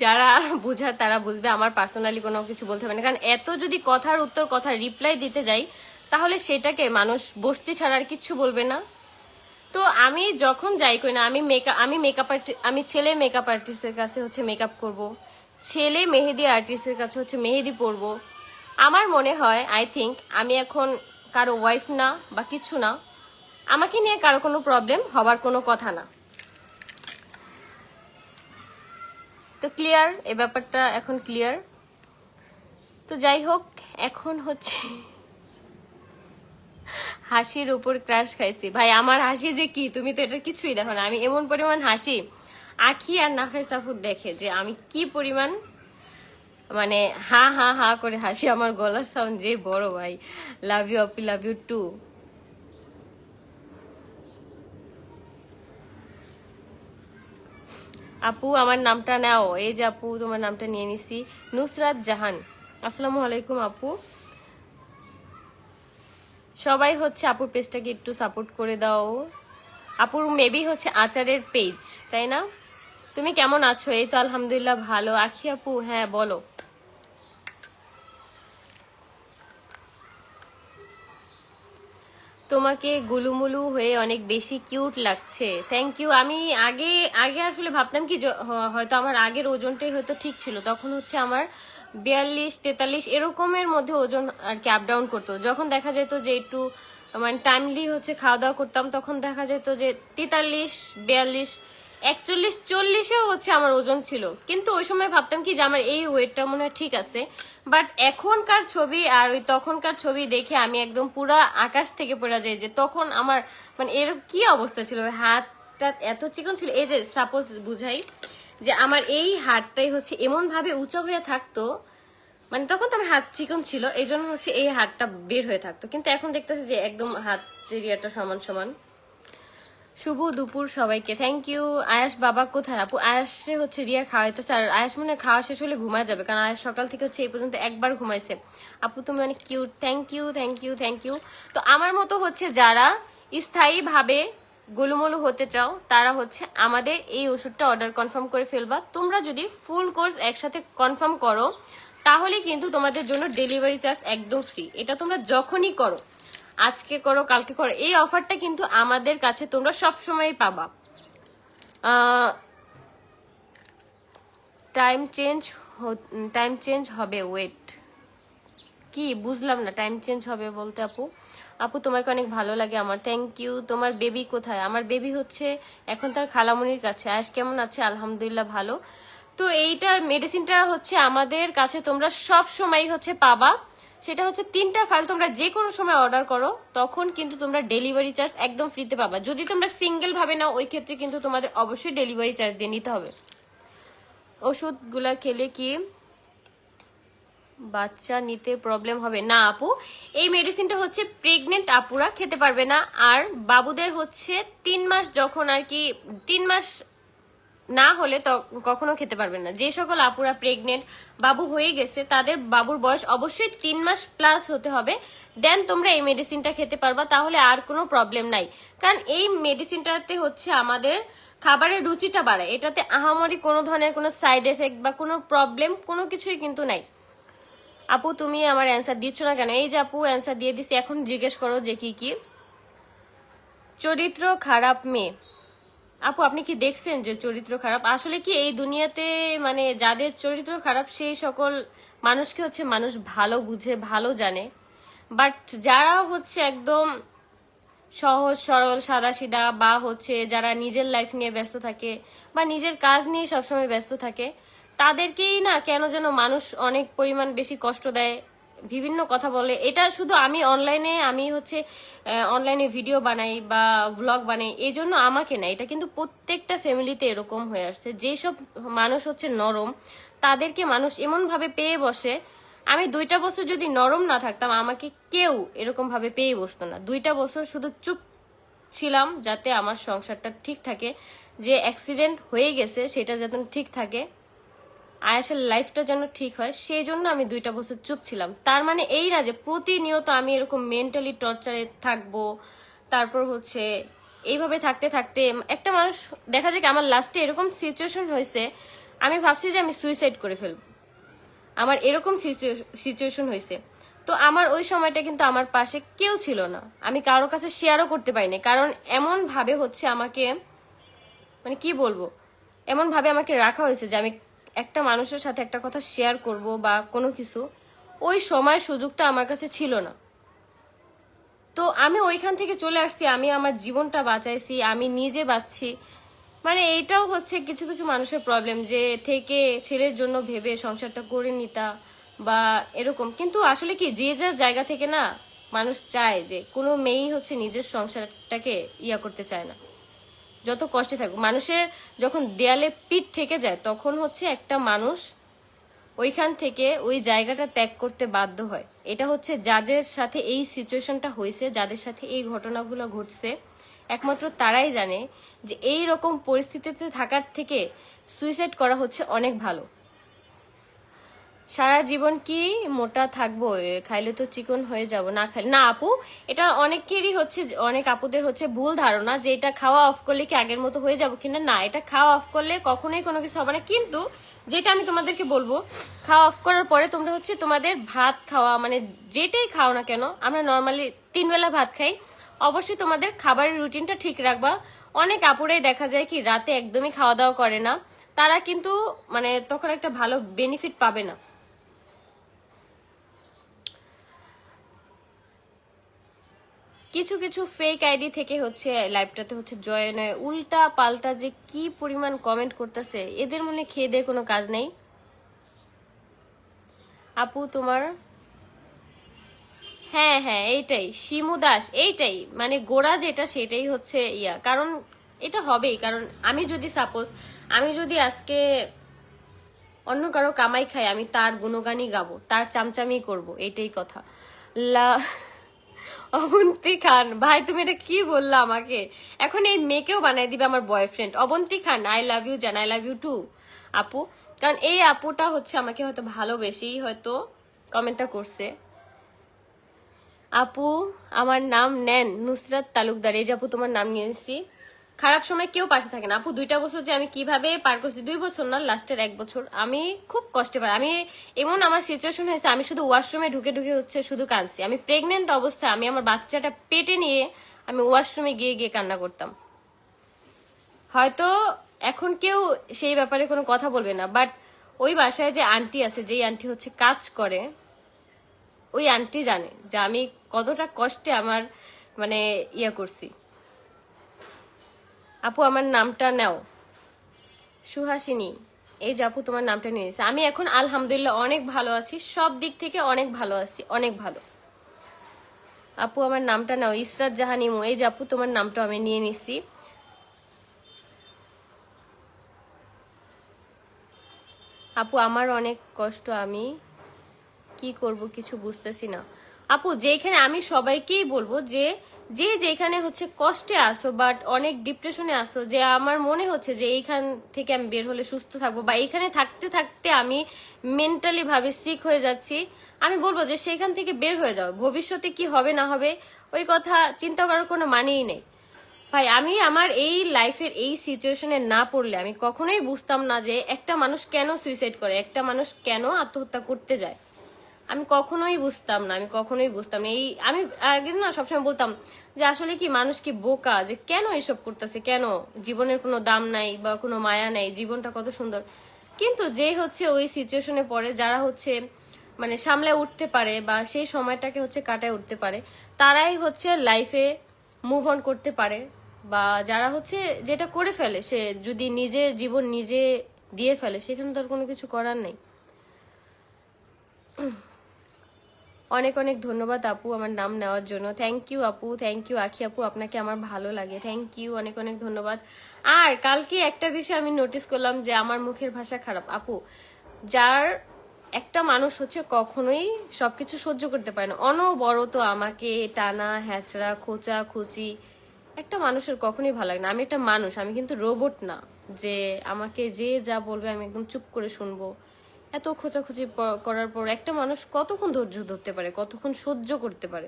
যারা বুঝার তারা বুঝবে, আমার পার্সোনালি কোনো কিছু বলতে হবে না, কারণ এত যদি কথার উত্তর কথার রিপ্লাই দিতে যাই, তাহলে সেটাকে মানুষ বস্তি ছাড়া আর কিচ্ছু বলবে না। তো আমি যখন যাই করি না, আমি ছেলে মেকআপ আর্টিস্টের কাছে হচ্ছে মেকআপ করব, ছেলে মেহেদি আর্টিস্টের কাছে হচ্ছে মেহেদি পরবো। আমার মনে হয় আই থিঙ্ক আমি এখন কারো ওয়াইফ না বা কিছু না, আমাকে নিয়ে কারো কোনো প্রবলেম হবার কোনো কথা না। তো ক্লিয়ার, এই ব্যাপারটা এখন ক্লিয়ার। তো যাই হোক, এখন হচ্ছে হাসির উপর ক্রাশ খাইছি ভাই। আমার হাসি যে কি, তুমি তো এটা কিছুই দেখো না। আমি এমন পরিমাণ হাসি, আখি আর নাফাই সাফুদ দেখে যে আমি কি পরিমাণ মানে হা হা হা করে হাসি। আমার গলার সাউন্ড যে বড় ভাই। Love you Api, love you too. আপু আমার নামটা নাও, এই যে আপু তোমার নামটা নিয়ে নিছি। নুসরাত জাহান, আসসালামু আলাইকুম আপু। সবাই হচ্ছে আপুর পেজটাকে একটু সাপোর্ট করে দাও। আপুর মেবি হচ্ছে আচারের পেজ, তাই না? তুমি কেমন আছো? এই তো আলহামদুলিল্লাহ ভালো। আখি আপু, হ্যাঁ বলো। তোমাকে গুলুমুলু হয়ে অনেক বেশি কিউট লাগছে। Thank you. আমি আগে আগে আসলে ভাবতাম কি হয়তো আমার আগের ওজনটাই হয়তো ঠিক ছিল, তখন হচ্ছে আমার 42-43 এরকমের মধ্যে ওজন আর কি আপ ডাউন করতো। যখন দেখা যেত যে একটু মানে টাইমলি হচ্ছে খাওয়া দাওয়া করতাম, তখন দেখা যেত যে 43, 42, 41, 40-এও হচ্ছে আমার ওজন ছিল। কিন্তু ওই সময় ভাবতাম কি যে আমার এই ওয়েটটা মনে হয় ঠিক আছে। বাট এখনকার ছবি আর ওই তখনকার ছবি দেখে আমি একদম পুরা আকাশ থেকে পড়ে যাই যে তখন আমার মানে এর কি অবস্থা ছিল, হাতটা এত চিকন ছিল। এই যে সাপোজ বুঝাই যে আমার এই হাতটাই হচ্ছে এমন ভাবে উঁচু হয়ে থাকতো, মানে তখন তো আমার হাত চিকন ছিল, এই জন্য হচ্ছে এই হাতটা বের হয়ে থাকতো। কিন্তু এখন দেখতেছি যে একদম হাতের একটা সমান সমান। শুভ দুপুর সবাইকে, থ্যাংক ইউ। আয়াস বাবা কোথায়? আপু আয়াসে হচ্ছে রিয়া খাওয়াইতেছে, আর আয়াস মনে খাওয়া শেষ হলে ঘুমায় যাবে, কারণ আয়াস সকাল থেকে হচ্ছে এই পর্যন্ত একবার ঘুমাইছে। আপু তুমি অনেক cute, thank you thank you thank you. তো আমার মতো হচ্ছে যারা স্থায়ীভাবে গোলুমলু হতে চাও তারা হচ্ছে আমাদের এই ওষুধটা অর্ডার কনফার্ম করে ফেলবা। তোমরা যদি ফুল কোর্স একসাথে কনফার্ম করো তাহলে কিন্তু তোমাদের জন্য ডেলিভারি চার্জ একদম ফ্রি। এটা তোমরা যখনই করো, আজকে করো কালকে করো, এই অফারটা কিন্তু আমাদের কাছে তোমরা সবসময় পাবা। টাইম চেঞ্জ হবে, ওয়েট কি বুঝলাম না, টাইম চেঞ্জ হবে বলতে? আপু আপু তোমাকে অনেক ভালো লাগে আমার, থ্যাংক ইউ। তোমার বেবি কোথায়? আমার বেবি হচ্ছে এখন তার খালামুনির কাছে। আজ কেমন আছে? আলহামদুলিল্লাহ ভালো। তো এইটা মেডিসিনটা হচ্ছে আমাদের কাছে তোমরা সব সময় হচ্ছে পাবা। সেটা হচ্ছে 3টা ফাইল তোমরা যে কোনো সময় অর্ডার করো তখন কিন্তু তোমরা ডেলিভারি চার্জ একদম ফ্রিতে পাবা। যদি তোমরা সিঙ্গেল ভাবে নাও ওই ক্ষেত্রে কিন্তু তোমাদের অবশ্যই ডেলিভারি চার্জ দিয়ে নিতে হবে। ওষুধগুলা খেলে কি বাচ্চা নিতে প্রবলেম হবে? না আপু, এই মেডিসিনটা হচ্ছে প্রেগনেন্ট আপুরা খেতে পারবে না, আর বাবুদের হচ্ছে 3 মাস যখন আর কি 3 মাস না হলে কখনো খেতে পারবেন না। যে সকল আপুরা প্রেগনেন্ট বাবু হয়ে গেছে তাদের বাবুর বয়স অবশ্যই 3 মাস প্লাস হতে হবে, দেন তোমরা এই মেডিসিনটা খেতে পারবা, তাহলে আর কোনো প্রবলেম নাই। কারণ এই মেডিসিনটাতে হচ্ছে আমাদের খাবারের রুচিটা বাড়ায়, এটাতে আহামরি কোনো ধরনের কোনো সাইড এফেক্ট বা কোনো প্রবলেম কোনো কিছুই কিন্তু নাই। আপু তুমি আমার অ্যান্সার দিচ্ছ না কেন? এই যে আপু অ্যান্সার দিয়ে দিছি, এখন জিজ্ঞেস করো যে কি কি। চরিত্র খারাপ মেয়ে, আপু আপনি কি দেখছেন যে চরিত্র খারাপ? আসলে কি এই দুনিয়াতে মানে যাদের চরিত্র খারাপ সেই সকল মানুষকে হচ্ছে মানুষ ভালো বুঝে ভালো জানে, বাট যারা হচ্ছে একদম সহজ সরল সাদাসিধা বা হচ্ছে যারা নিজের লাইফ নিয়ে ব্যস্ত থাকে বা নিজের কাজ নিয়ে সবসময় ব্যস্ত থাকে তাদেরকেই না কেন যেন মানুষ অনেক পরিমাণ বেশি কষ্ট দেয়, বিভিন্ন কথা বলে। এটা শুধু আমি হচ্ছে অনলাইনে ভিডিও বানাই বা ভ্লগ বানাই এই জন্য আমাকে না, এটা কিন্তু প্রত্যেকটা ফ্যামিলিতে এরকম হয়ে আসছে। যেসব মানুষ হচ্ছে নরম তাদেরকে মানুষ এমন ভাবে পেয়ে বসে। আমি 2টা বছর যদি নরম না থাকতাম আমাকে কেউ এরকম ভাবে পেয়ে বসতো না। 2টা বছর শুধু চুপ ছিলাম যাতে আমার সংসারটা ঠিক থাকে, যে অ্যাক্সিডেন্ট হয়ে গেছে সেটা যাতে ঠিক থাকে, আয়াসের লাইফটা যেন ঠিক হয়, সেই জন্য আমি 2টা বছর চুপ ছিলাম। তার মানে এই না যে প্রতিনিয়ত আমি এরকম মেন্টালি টর্চারে থাকবো। তারপর হচ্ছে এইভাবে থাকতে থাকতে একটা মানুষ দেখা যায় কি আমার লাস্টে এরকম সিচুয়েশন হয়েছে আমি ভাবছি যে আমি সুইসাইড করে ফেলবো, আমার এরকম সিচুয়েশন হয়েছে। তো আমার ওই সময়টা কিন্তু আমার পাশে কেউ ছিল না, আমি কারোর কাছে শেয়ারও করতে পারিনি, কারণ এমন ভাবে হচ্ছে আমাকে মানে কি বলবো এমন ভাবে আমাকে রাখা হয়েছে যে আমি একটা মানুষের সাথে একটা কথা শেয়ার করব বা কোনো কিছু, ওই সময় সুযোগটা আমার কাছে ছিল না। তো আমি ওইখান থেকে চলে আসছি, আমি আমার জীবনটা বাঁচাইছি, আমি নিজে বাঁচছি। মানে এইটাও হচ্ছে কিছু কিছু মানুষের প্রবলেম, যে থেকে ছেলের জন্য ভেবে সংসারটা করে নিতা বা এরকম। কিন্তু আসলে কি যে যার জায়গা থেকে না মানুষ চায় যে কোনো মেয়েই হচ্ছে নিজের সংসারটাকে করতে চায় না, যত কষ্টে থাকুক। মানুষের যখন দেয়ালে পিঠ ঠেকে যায় তখন হচ্ছে একটা মানুষ ওইখান থেকে ওই জায়গাটা ত্যাগ করতে বাধ্য হয়। এটা হচ্ছে যাদের সাথে এই সিচুয়েশনটা হয়েছে, যাদের সাথে এই ঘটনাগুলো ঘটছে, একমাত্র তারাই জানে যে এই রকম পরিস্থিতিতে থাকার থেকে সুইসাইড করা হচ্ছে অনেক ভালো। সারা জীবন কি মোটা থাকবো? খাইলে তো চিকন হয়ে যাব, না খাইলে না। আপু, এটা অনেকেরই হচ্ছে, অনেক আপুদের হচ্ছে ভুল ধারণা যে এটা খাওয়া অফ করলে কি আগের মতো হয়ে যাবো কিনা। না, এটা খাওয়া অফ করলে কখনোই কোনো কিছু হবে না। কিন্তু যেটা আমি তোমাদেরকে বলবো, খাওয়া অফ করার পরে তোমরা হচ্ছে তোমাদের ভাত খাওয়া মানে যেটাই খাও না কেন, আমরা নর্মালি 3 বেলা ভাত খাই, অবশ্যই তোমাদের খাবারের রুটিনটা ঠিক রাখবা। অনেক আপুরাই দেখা যায় কি রাতে একদমই খাওয়া দাওয়া করে না, তারা কিন্তু মানে তখন একটা ভালো বেনিফিট পাবে না। কিছু কিছু ফেক আইডি থেকে হচ্ছে লাইভটাতে হচ্ছে জয়েন হয়, উল্টা পাল্টা যে কি পরিমাণ কমেন্ট করতেছে, এদের মনে খেয়ে দিয়ে কোনো কাজ নেই। আপু তোমার, হ্যাঁ হ্যাঁ এইটাই শিমু দাস, এইটাই মানে গোড়া যেটা সেটাই হচ্ছে ইয়া। কারণ এটা হবেই, কারণ আমি যদি সাপোজ আমি যদি আজকে অন্য কারো কামাই খাই, আমি তার গুণগানই গাবো, তার চামচামি করব, এটাই কথা। লা অবন্তী খান, ভাই তুমি এটা কি বললা আমাকে? এখন এই মেয়েকেও বানাই দিবে আমার boyfriend. Abonti Khan, I love you জান, আই লাভ ইউ টু আপু। কারণ এই আপুটা হচ্ছে আমাকে হয়তো ভালোবেসেই হয়তো কমেন্টটা করছে। আপু আমার নাম নেন নুসরাত তালুকদার। এই যে আপু তোমার নাম নিয়েছি। খারাপ সময় কেউ পাশে থাকে না আপু। 2টা বছর যে আমি কিভাবে পার করছি, 2 বছর না, লাস্টের 1 বছর আমি খুব কষ্টে পাই। আমি এমন আমার সিচুয়েশন হয়েছে, আমি শুধু ওয়াশরুমে ঢুকে ঢুকে হচ্ছে শুধু কাঁদছি। আমি প্রেগনেন্ট অবস্থায় আমি আমার বাচ্চাটা পেটে নিয়ে আমি ওয়াশরুমে গিয়ে গিয়ে কান্না করতাম। হয়তো এখন কেউ সেই ব্যাপারে কোনো কথা বলবে না, বাট ওই বাসায় যে আন্টি আছে, যেই আন্টি হচ্ছে কাজ করে, ওই আন্টি জানে যে আমি কতটা কষ্টে আমার মানে ইয়া করছি। আপু আমার নামটা নাও। সুহাসিনী, এই যে আপু তোমার নামটা নিয়েছে। আমি এখন আলহামদুলিল্লাহ অনেক ভালো আছি, সব দিক থেকে অনেক ভালো আছি, অনেক ভালো। আপু আমার নামটা নাও। ইসরাত জাহান ইমু, এই যে আপু তোমার নামটা আমি নিয়ে নিছি। আপু আমার অনেক কষ্ট, আমি কি করব কিছু বুঝতেছি না। আপু যেখানে আমি সবাইকেই বলবো যে যে যেখানে হচ্ছে কষ্টে আসো বাট অনেক ডিপ্রেশনে আসো, যে আমার মনে হচ্ছে যে এইখান থেকে আমি বের হলে সুস্থ থাকবো, বা এইখানে থাকতে থাকতে আমি মেন্টালি ভাবে সিক হয়ে যাচ্ছি, আমি বলবো যে সেখান থেকে বের হয়ে যাও। ভবিষ্যতে কি হবে না হবে ওই কথা চিন্তা করার কোনো মানেই নেই। ভাই আমি আমার এই লাইফের এই সিচুয়েশনে না পড়লে আমি কখনোই বুঝতাম না যে একটা মানুষ কেন সুইসাইড করে, একটা মানুষ কেন আত্মহত্যা করতে যায়। আমি কখনোই বুঝতাম না, আমি কখনোই বুঝতাম না। এই আমি আগে না সবসময় বলতাম যে আসলে কি মানুষ কি বোকা, যে কেন এসব করতেছে, কেন জীবনের কোনো দাম নাই বা কোনো মায়া নাই, জীবনটা কত সুন্দর। কিন্তু যে হচ্ছে ওই সিচুয়েশনে পড়ে, যারা হচ্ছে মানে সামলে উঠতে পারে বা সেই সময়টাকে হচ্ছে কাটায় উঠতে পারে, তারাই হচ্ছে লাইফে মুভ অন করতে পারে। বা যারা হচ্ছে যেটা করে ফেলে, সে যদি নিজের জীবন নিজে দিয়ে ফেলে, সেখানে তো আর কোনো কিছু করার নেই। অনেক অনেক ধন্যবাদ আপু আমার নাম নেওয়ার জন্য। থ্যাংক ইউ আপু, থ্যাংক ইউ আখি আপু, আপনাকে আমার ভালো লাগে, থ্যাংক ইউ, অনেক অনেক ধন্যবাদ। আর কালকে একটা বিষয় আমি নোটিস করলাম যে আমার মুখের ভাষা খারাপ আপু। যার একটা মানুষ হচ্ছে কখনোই সবকিছু সহ্য করতে পারে না, অনবরত আমাকে টানা হ্যাচড়া খোঁচা খুচি, একটা মানুষের কখনোই ভালো লাগে না। আমি একটা মানুষ, আমি কিন্তু রোবট না যে আমাকে যে যা বলবে আমি একদম চুপ করে শুনবো। এত খোঁচাখুচি করার পর একটা মানুষ কতক্ষণ ধৈর্য ধরতে পারে, কতক্ষণ সহ্য করতে পারে?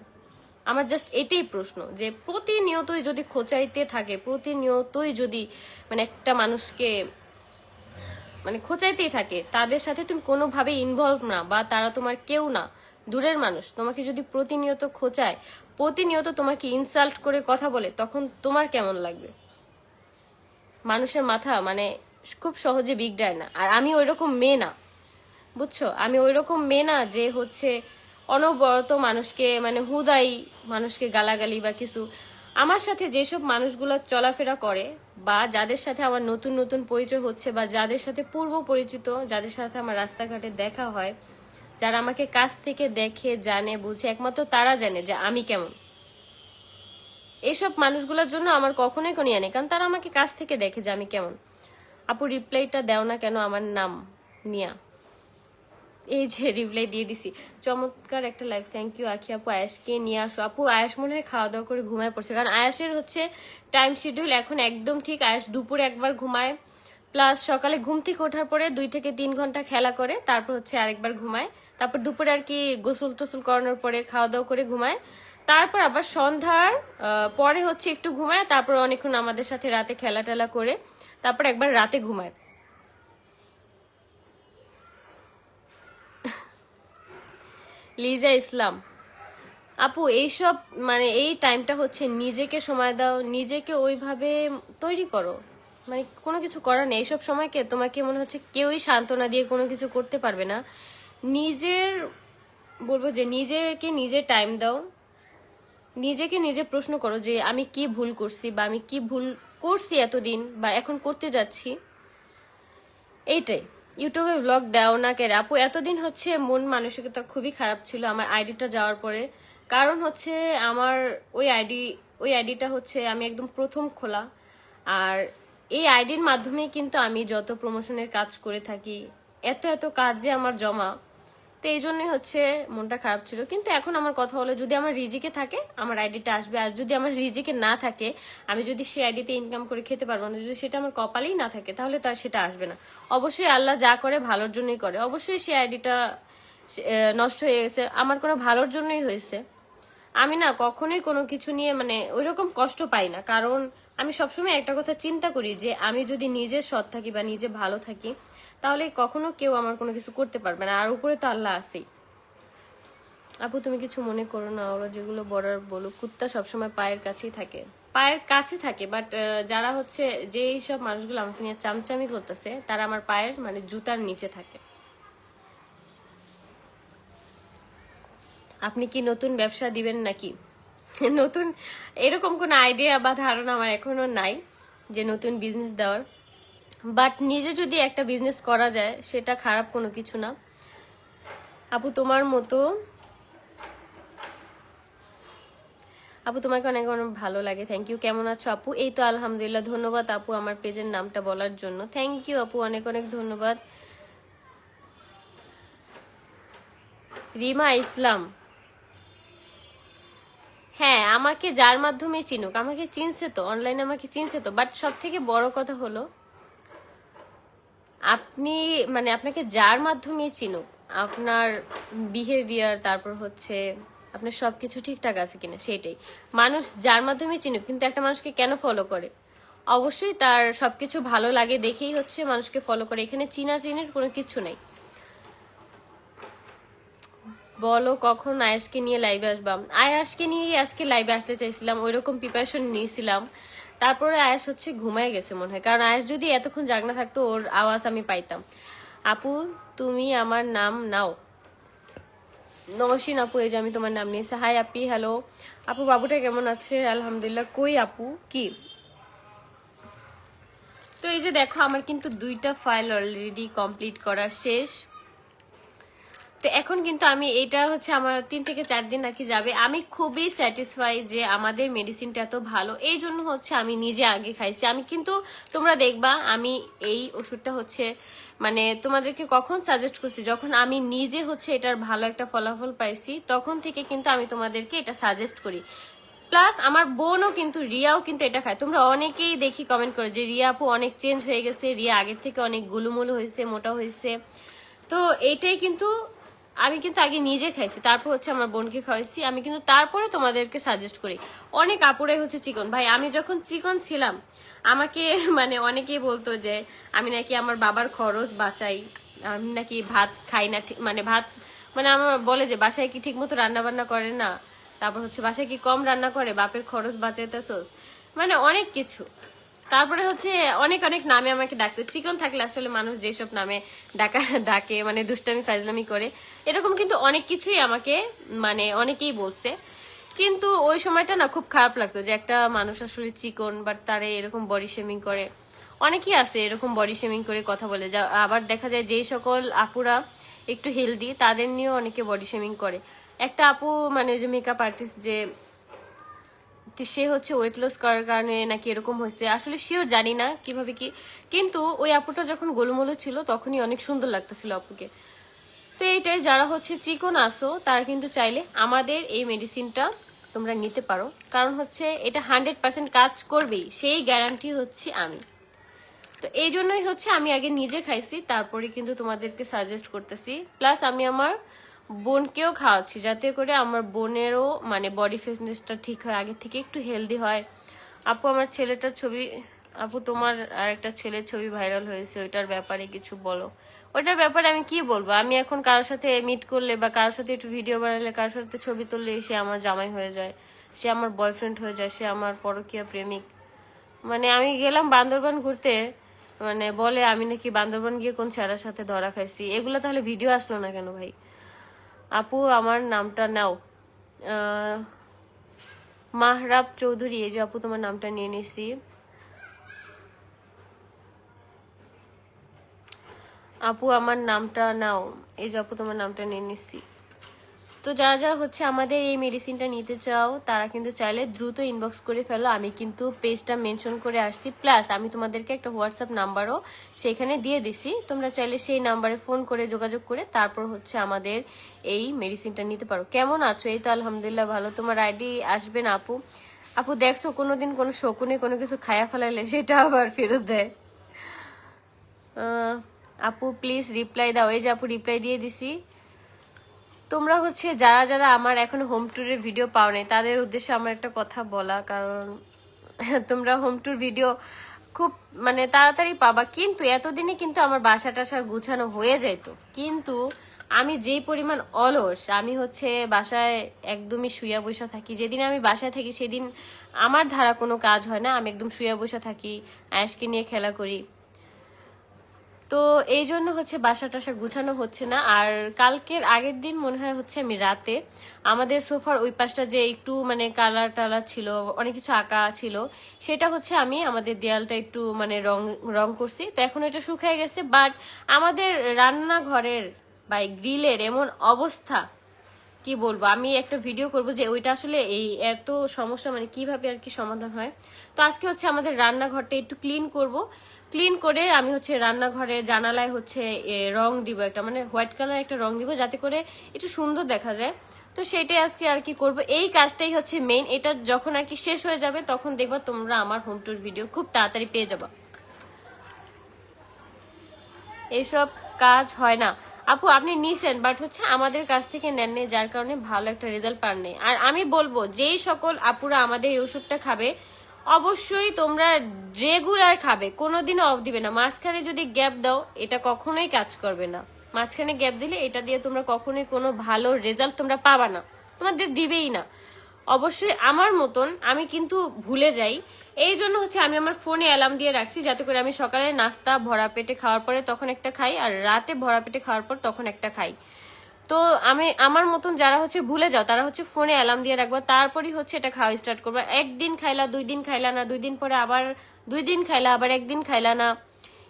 আমার জাস্ট এটাই প্রশ্ন, যে প্রতিনিয়তই যদি খোঁচাইতে থাকে, প্রতিনিয়তই যদি মানে একটা মানুষকে মানে খোঁচাইতেই থাকে, তাদের সাথে তুমি কোনোভাবে ইনভলভ না, বা তারা তোমার কেউ না, দূরের মানুষ, তোমাকে যদি প্রতিনিয়ত খোঁচায়, প্রতিনিয়ত তোমাকে ইনসাল্ট করে কথা বলে, তখন তোমার কেমন লাগবে? মানুষের মাথা মানে খুব সহজে বিগড়ায় না। আর আমি ওইরকম মেয়ে না, বুঝছো? আমি ওইরকম মেয়ে না যে হচ্ছে অনবরত মানুষকে মানে হুদাই মানুষকে গালাগালি বা কিছু। আমার সাথে যেসব মানুষগুলো চলাফেরা করে বা যাদের সাথে আমার নতুন নতুন পরিচয় হচ্ছে, বা যাদের সাথে পূর্ব পরিচিত, যাদের সাথে আমার রাস্তাঘাটে দেখা হয়, যারা আমাকে কাছ থেকে দেখে জানে বুঝে, একমাত্র তারা জানে যে আমি কেমন। এইসব মানুষগুলোর জন্য আমার কখনোই কোনো ইয়ে নেই, কারণ তারা আমাকে কাছ থেকে দেখে যে আমি কেমন। আপু রিপ্লাইটা দেও না কেন আমার নাম নিয়া? এই যে রিপ্লাই দিয়ে দিছি। চমৎকার একটা লাইফ, থ্যাংক ইউ আখি আপু। আয়াসকে নিয়ে আসো আপু। আয়াস মনে হয় খাওয়া দাওয়া করে ঘুমায় পড়ছে, কারণ আয়াসের হচ্ছে টাইম শিডিউল এখন একদম ঠিক। আয়াস দুপুরে একবার ঘুমায়, প্লাস সকালে ঘুম থেকে ওঠার পরে 2 থেকে 3 ঘন্টা খেলা করে, তারপর হচ্ছে আরেকবার ঘুমায়, তারপর দুপুরে আর কি গোসল টোসল করানোর পরে খাওয়া দাওয়া করে ঘুমায়, তারপর আবার সন্ধ্যার পরে হচ্ছে একটু ঘুমায়, তারপর অনেকক্ষণ আমাদের সাথে রাতে খেলা টেলা করে তারপর একবার রাতে ঘুমায়। লিজা ইসলাম আপু এইসব মানে এই টাইমটা হচ্ছে নিজেকে সময় দাও, নিজেকে ওইভাবে তৈরি করো, মানে কোনো কিছু করার নেই। এইসব সময়কে তোমাকে মনে হচ্ছে কেউই সান্ত্বনা দিয়ে কোনো কিছু করতে পারবে না। নিজের বলবো যে নিজেকে নিজে টাইম দাও, নিজেকে নিজে প্রশ্ন করো যে আমি কি ভুল করছি বা আমি কি ভুল করছি এতদিন বা এখন করতে যাচ্ছি। এইটাই। ইউটিউবে ব্লগ দাও না কেন আপু? এতদিন হচ্ছে মন মানসিকতা খুবই খারাপ ছিল আমার আইডিটা যাওয়ার পরে। কারণ হচ্ছে আমার ওই আইডিটা হচ্ছে আমি একদম প্রথম খোলা, আর এই আইডির মাধ্যমে কিন্তু আমি যত প্রমোশনের কাজ করে থাকি, এত এত কাজ যে আমার জমা, তো এই জন্যই হচ্ছে মনটা খারাপ ছিল। কিন্তু এখন আমার কথা হলো যদি আমার রিজিকে থাকে আমার আইডিটা আসবে, আর যদি আমার রিজিকে না থাকে, আমি যদি সেই আইডিতে ইনকাম করে খেতে পারবো না, যদি সেটা আমার কপালেই না থাকে, তাহলে তো আর সেটা আসবে না। অবশ্যই আল্লাহ যা করে ভালোর জন্যই করে। অবশ্যই সেই আইডিটা নষ্ট হয়ে গেছে আমার কোনো ভালোর জন্যই হয়েছে। আমি না কখনোই কোনো কিছু নিয়ে মানে ওইরকম কষ্ট পাই না, কারণ আমি সবসময় একটা কথা চিন্তা করি যে আমি যদি নিজে সৎ থাকি বা নিজে ভালো থাকি, তাহলে কখনো কেউ আমার কোনো কিছু করতে পারবে না, আর উপরে তো আল্লাহ আছেই। আপু তুমি কিছু মনে করো না, ওরা যেগুলো বলার বলো, কুত্তা সবসময় পায়ের কাছেই থাকে, পায়ের কাছে থাকে, বাট যারা হচ্ছে যেই সব মানুষগুলো আমাকে নিয়ে চামচামি করতেছে তারা আমার পায়ের মানে জুতার নিচে থাকে। আপনি কি নতুন ব্যবসা দিবেন নাকি? নতুন এরকম কোনো আইডিয়া বা ধারণা আমার এখনো নাই যে নতুন বিজনেস দেওয়ার, বাট নিজে যদি একটা বিজনেস করা যায় সেটা খারাপ কোনো কিছু না। আপু তোমার মতো, আপু তোমাকে অনেক অনেক ভালো লাগে, থ্যাংক ইউ। কেমন আছো আপু? এই তো আলহামদুলিল্লাহ। ধন্যবাদ আপু আমার পেজের নামটা বলার জন্য, থ্যাংক ইউ আপু, অনেক অনেক ধন্যবাদ। রিমা ইসলাম, হ্যাঁ আমাকে যার মাধ্যমে চিনুক, আমাকে চিনছে তো, অনলাইনে আমাকে চিনছে তো, বাট সব থেকে বড় কথা হলো আপনি মানে আপনাকে যার মাধ্যমে চিনুক, আপনার বিহেভিয়ার, তারপর হচ্ছে আপনার সবকিছু ঠিকঠাক আছে কিনা সেটাই। মানুষ যার মাধ্যমে চিনুক, কিন্তু একটা মানুষকে কেন ফলো করে? অবশ্যই তার সবকিছু ভালো লাগে দেখেই হচ্ছে মানুষকে ফলো করে, এখানে চিনা চিনির কোনো কিছু নাই। বলো কখন আয়াসকে নিয়ে লাইভে আসবাম? আয়াসকে নিয়ে আজকে লাইভে আসতে চাইছিলাম, ওইরকম প্রিপারেশন নিয়েছিলাম, তারপরে আয়াস হচ্ছে ঘুমায় গেছে মনে হয়, কারণ আয়াস যদি এতক্ষণ জাগনা থাকতো ওর আওয়াজ আমি পাইতাম। আপু তুমি আমার নাম নাও। নমস্কার আপু, এই যে আমি তোমার নাম নিয়েছি। হাই আপি, হ্যালো আপু, বাবুটা কেমন আছে? আলহামদুলিল্লাহ। কই আপু কি? তো এই যে দেখো আমার কিন্তু 2টা ফাইল অলরেডি কমপ্লিট করা শেষ। তো এখন কিন্তু আমি এটা হচ্ছে আমার 3 থেকে 4 দিন নাকি যাবে। আমি খুবই স্যাটিসফাই যে আমাদের মেডিসিনটা এত ভালো, এই জন্য হচ্ছে আমি নিজে আগে খাইছি। আমি কিন্তু তোমরা দেখবা আমি এই ওষুধটা হচ্ছে মানে তোমাদেরকে কখন সাজেস্ট করছি, যখন আমি নিজে হচ্ছে এটার ভালো একটা ফলাফল পাইছি, তখন থেকে কিন্তু আমি তোমাদেরকে এটা সাজেস্ট করি। প্লাস আমার বোনও কিন্তু, রিয়াও কিন্তু এটা খায়। তোমরা অনেকেই দেখি কমেন্ট করে যে রিয়া আপু অনেক চেঞ্জ হয়ে গেছে, রিয়া আগের থেকে অনেক গুলুমুলু হয়েছে, মোটা হয়েছে। তো এইটাই কিন্তু আমি কিন্তু আগে নিজে খাইছি, তারপর হচ্ছে আমার বোনকে খাওয়াইছি, আমি কিন্তু তারপরে তোমাদেরকে সাজেস্ট করি। অনেক আপুরাই হচ্ছে চিকন, ভাই আমি যখন চিকন ছিলাম আমাকে মানে অনেকেই বলতো যে আমি নাকি আমার বাবার খরচ বাঁচাই, আমি নাকি ভাত খাই না, মানে ভাত মানে আমার বলে যে বাসায় কি ঠিক মতো রান্না বান্না করে না, তারপর হচ্ছে বাসায় কি কম রান্না করে, বাপের খরচ বাঁচাইতেছোস, মানে অনেক কিছু। তারপরে হচ্ছে অনেক অনেক নামে আমাকে ডাকতো। চিকন থাকলে আসলে মানুষ যেসব নামে ডাকে মানে দুষ্টামি ফাজলামি করে, এরকম কিন্তু অনেক কিছুই আমাকে মানে অনেকেই বলছে। কিন্তু ওই সময়টা না খুব খারাপ লাগতো যে একটা মানুষ আসলে চিকন বাট তারে এরকম বডি শেমিং করে। অনেকেই আছে এরকম বডি শেমিং করে কথা বলে, যা আবার দেখা যায় যেই সকল আপুরা একটু হেলদি তাদের নিয়েও অনেকে বডি শেমিং করে। একটা আপু মানে যে মেকআপ আর্টিস্ট, যে সে হচ্ছে ওয়েট লস করার কারণে নাকি এরকম হয়েছে, আসলে শিওর জানি না কিভাবে কি, কিন্তু ওই আপুটা যখন গোলমোলো ছিল তখনই অনেক সুন্দর লাগতেছিল আপুকে। তো এইটাই, যারা হচ্ছে চিকন আসো তারা কিন্তু চাইলে আমাদের এই মেডিসিনটা তোমরা নিতে পারো, কারণ হচ্ছে এটা 100% কাজ করবেই, সেই গ্যারান্টি হচ্ছে আমি। তো তো এই জন্যই হচ্ছে আমি আগে নিজে খাইছি, তারপরে কিন্তু তোমাদেরকে সাজেস্ট করতেছি। প্লাস আমি আমার বোনকেও খাওয়াচ্ছি, যাতে করে আমার বোনেরও মানে বডি ফিটনেসটা ঠিক হয়, আগে থেকে একটু হেলদি হয়। আপু আমার ছেলেটার ছবি, আপু তোমার আর একটা ছেলের ছবি ভাইরাল হয়েছে, ওইটার ব্যাপারে কিছু বলো। ওইটার ব্যাপারে আমি কি বলবো, আমি এখন কারোর সাথে মিট করলে বা কারোর সাথে একটু ভিডিও বানালে, কারোর সাথে ছবি তুললে সে আমার জামাই হয়ে যায়, সে আমার বয়ফ্রেন্ড হয়ে যায়, সে আমার পরকীয়া প্রেমিক। মানে আমি গেলাম বান্দরবান ঘুরতে, মানে বলে আমি নাকি বান্দরবান গিয়ে কোন ছেলের সাথে ধরা খাইছি। এগুলো তাহলে ভিডিও আসলো না কেন ভাই? আপু আমার নামটা নাও। মাহরাব চৌধুরী, এই যে আপু তোমার নামটা নিয়ে নিছি। আপু আমার নামটা নাও, এই যে আপু তোমার নামটা নিয়ে নিছি। তো যারা যারা হচ্ছে আমাদের এই মেডিসিনটা নিতে চাও তারা কিন্তু চাইলে দ্রুত ইনবক্স করে ফেলো। আমি কিন্তু পেজটা মেনশন করে আসছি, প্লাস আমি তোমাদেরকে একটা হোয়াটসঅ্যাপ নাম্বারও সেখানে দিয়ে দিছি। তোমরা চাইলে সেই নাম্বারে ফোন করে যোগাযোগ করে তারপর হচ্ছে আমাদের এই মেডিসিনটা নিতে পারো। কেমন আছো? এই তো আলহামদুলিল্লাহ ভালো। তোমার আইডি আসবে না আপু? আপু দেখছো কোনোদিন কোনো শকুনে কোনো কিছু খায়া ফেলাইলে সেটা আবার ফেরত দেয়। আপু প্লিজ রিপ্লাই দাও। এই যে আপু রিপ্লাই দিয়ে দিছি। তোমরা হচ্ছে যারা যারা আমার এখন হোম ট্যুরের ভিডিও পাও নাই তাদের উদ্দেশ্যে আমার একটা কথা বলা, কারণ তোমরা হোম ট্যুর ভিডিও খুব মানে তাড়াতাড়ি পাবা, কিন্তু এতদিনে কিন্তু আমার বাসা টাসা গুছানো হয়ে যেত। কিন্তু আমি যেই পরিমাণ অলস, আমি হচ্ছে বাসায় একদমই শুয়া বসা থাকি। যেদিন আমি বাসায় থাকি সেদিন আমার ধারা কোনো কাজ হয় না, আমি একদম শুয়া বসা থাকি, আয়েশকে নিয়ে খেলা করি। তো এই জন্য হচ্ছে বাসা টাসা গুছানো হচ্ছে না। আর কালকের আগের দিন মনে হয় হচ্ছে আমি রাতে আমাদের সোফার ওই পাশটা যে একটু মানে কালার টালার ছিল, অনেক কিছু আঁকা ছিল, সেটা হচ্ছে আমি আমাদের দেয়ালটা একটু মানে রং রং করছি। তো এখন এটা শুকিয়ে গেছে, বাট আমাদের রান্নাঘরের বা গ্রিলের এমন অবস্থা কি বলবো। আমি একটা ভিডিও করব যে ওইটা আসলে এই এত সমস্যা মানে কিভাবে আর কি সমাধান হয়। তো আজকে হচ্ছে আমাদের রান্নাঘরটা একটু ক্লিন করব। ক্লিন করে আমি হচ্ছে রান্নাঘরে জানালায় হচ্ছে রং দিব, একটা মানে হোয়াইট কালার একটা রং দিব, যাতে করে একটু সুন্দর দেখা যায়। তো সেটাই আজকে আর কি করব। এই কাজটাই হচ্ছে মেইন। এটা যখন আর কি শেষ হয়ে যাবে তখন দেখবা তোমরা আমার হোম ট্যুর ভিডিও খুব তাড়াতাড়ি পেয়ে যাবা। এইসব কাজ হয় না আপু, আপনি নিছেন বাট হচ্ছে আমাদের কাছ থেকে নেননি, যার কারণে ভালো একটা রেজাল্ট পাননি। আর আমি বলবো যেই সকল আপুরা আমাদের এই ওষুধটা খাবে অবশ্যই তোমরা রেগুলার খাবে, কোনোদিনও অফ দিবে না। মাঝখানে যদি গ্যাপ দাও এটা কখনোই কাজ করবে না। মাঝখানে গ্যাপ দিলে এটা দিয়ে তোমরা কখনোই কোনো ভালো রেজাল্ট তোমরা পাবা না, তোমাদের দিবেই না। অবশ্যই আমার মতন আমি কিন্তু ভুলে যাই, এই জন্য হচ্ছে আমি আমার ফোনে অ্যালার্ম দিয়ে রাখছি, যাতে করে আমি সকালে নাস্তা ভরা পেটে খাওয়ার পরে তখন একটা খাই, আর রাতে ভরা পেটে খাওয়ার পর তখন একটা খাই। তো আমি আমার মতন যারা হচ্ছে ভুলে যাও তারা হচ্ছে ফোনে অ্যালার্ম দিয়ে রাখবো, তারপরই হচ্ছে এটা খাওয়া স্টার্ট করবো। একদিন খাইলা, 2 দিন খাইলা না, 2 দিন পরে আবার 2 দিন খাইলা, আবার একদিন খাইলা না,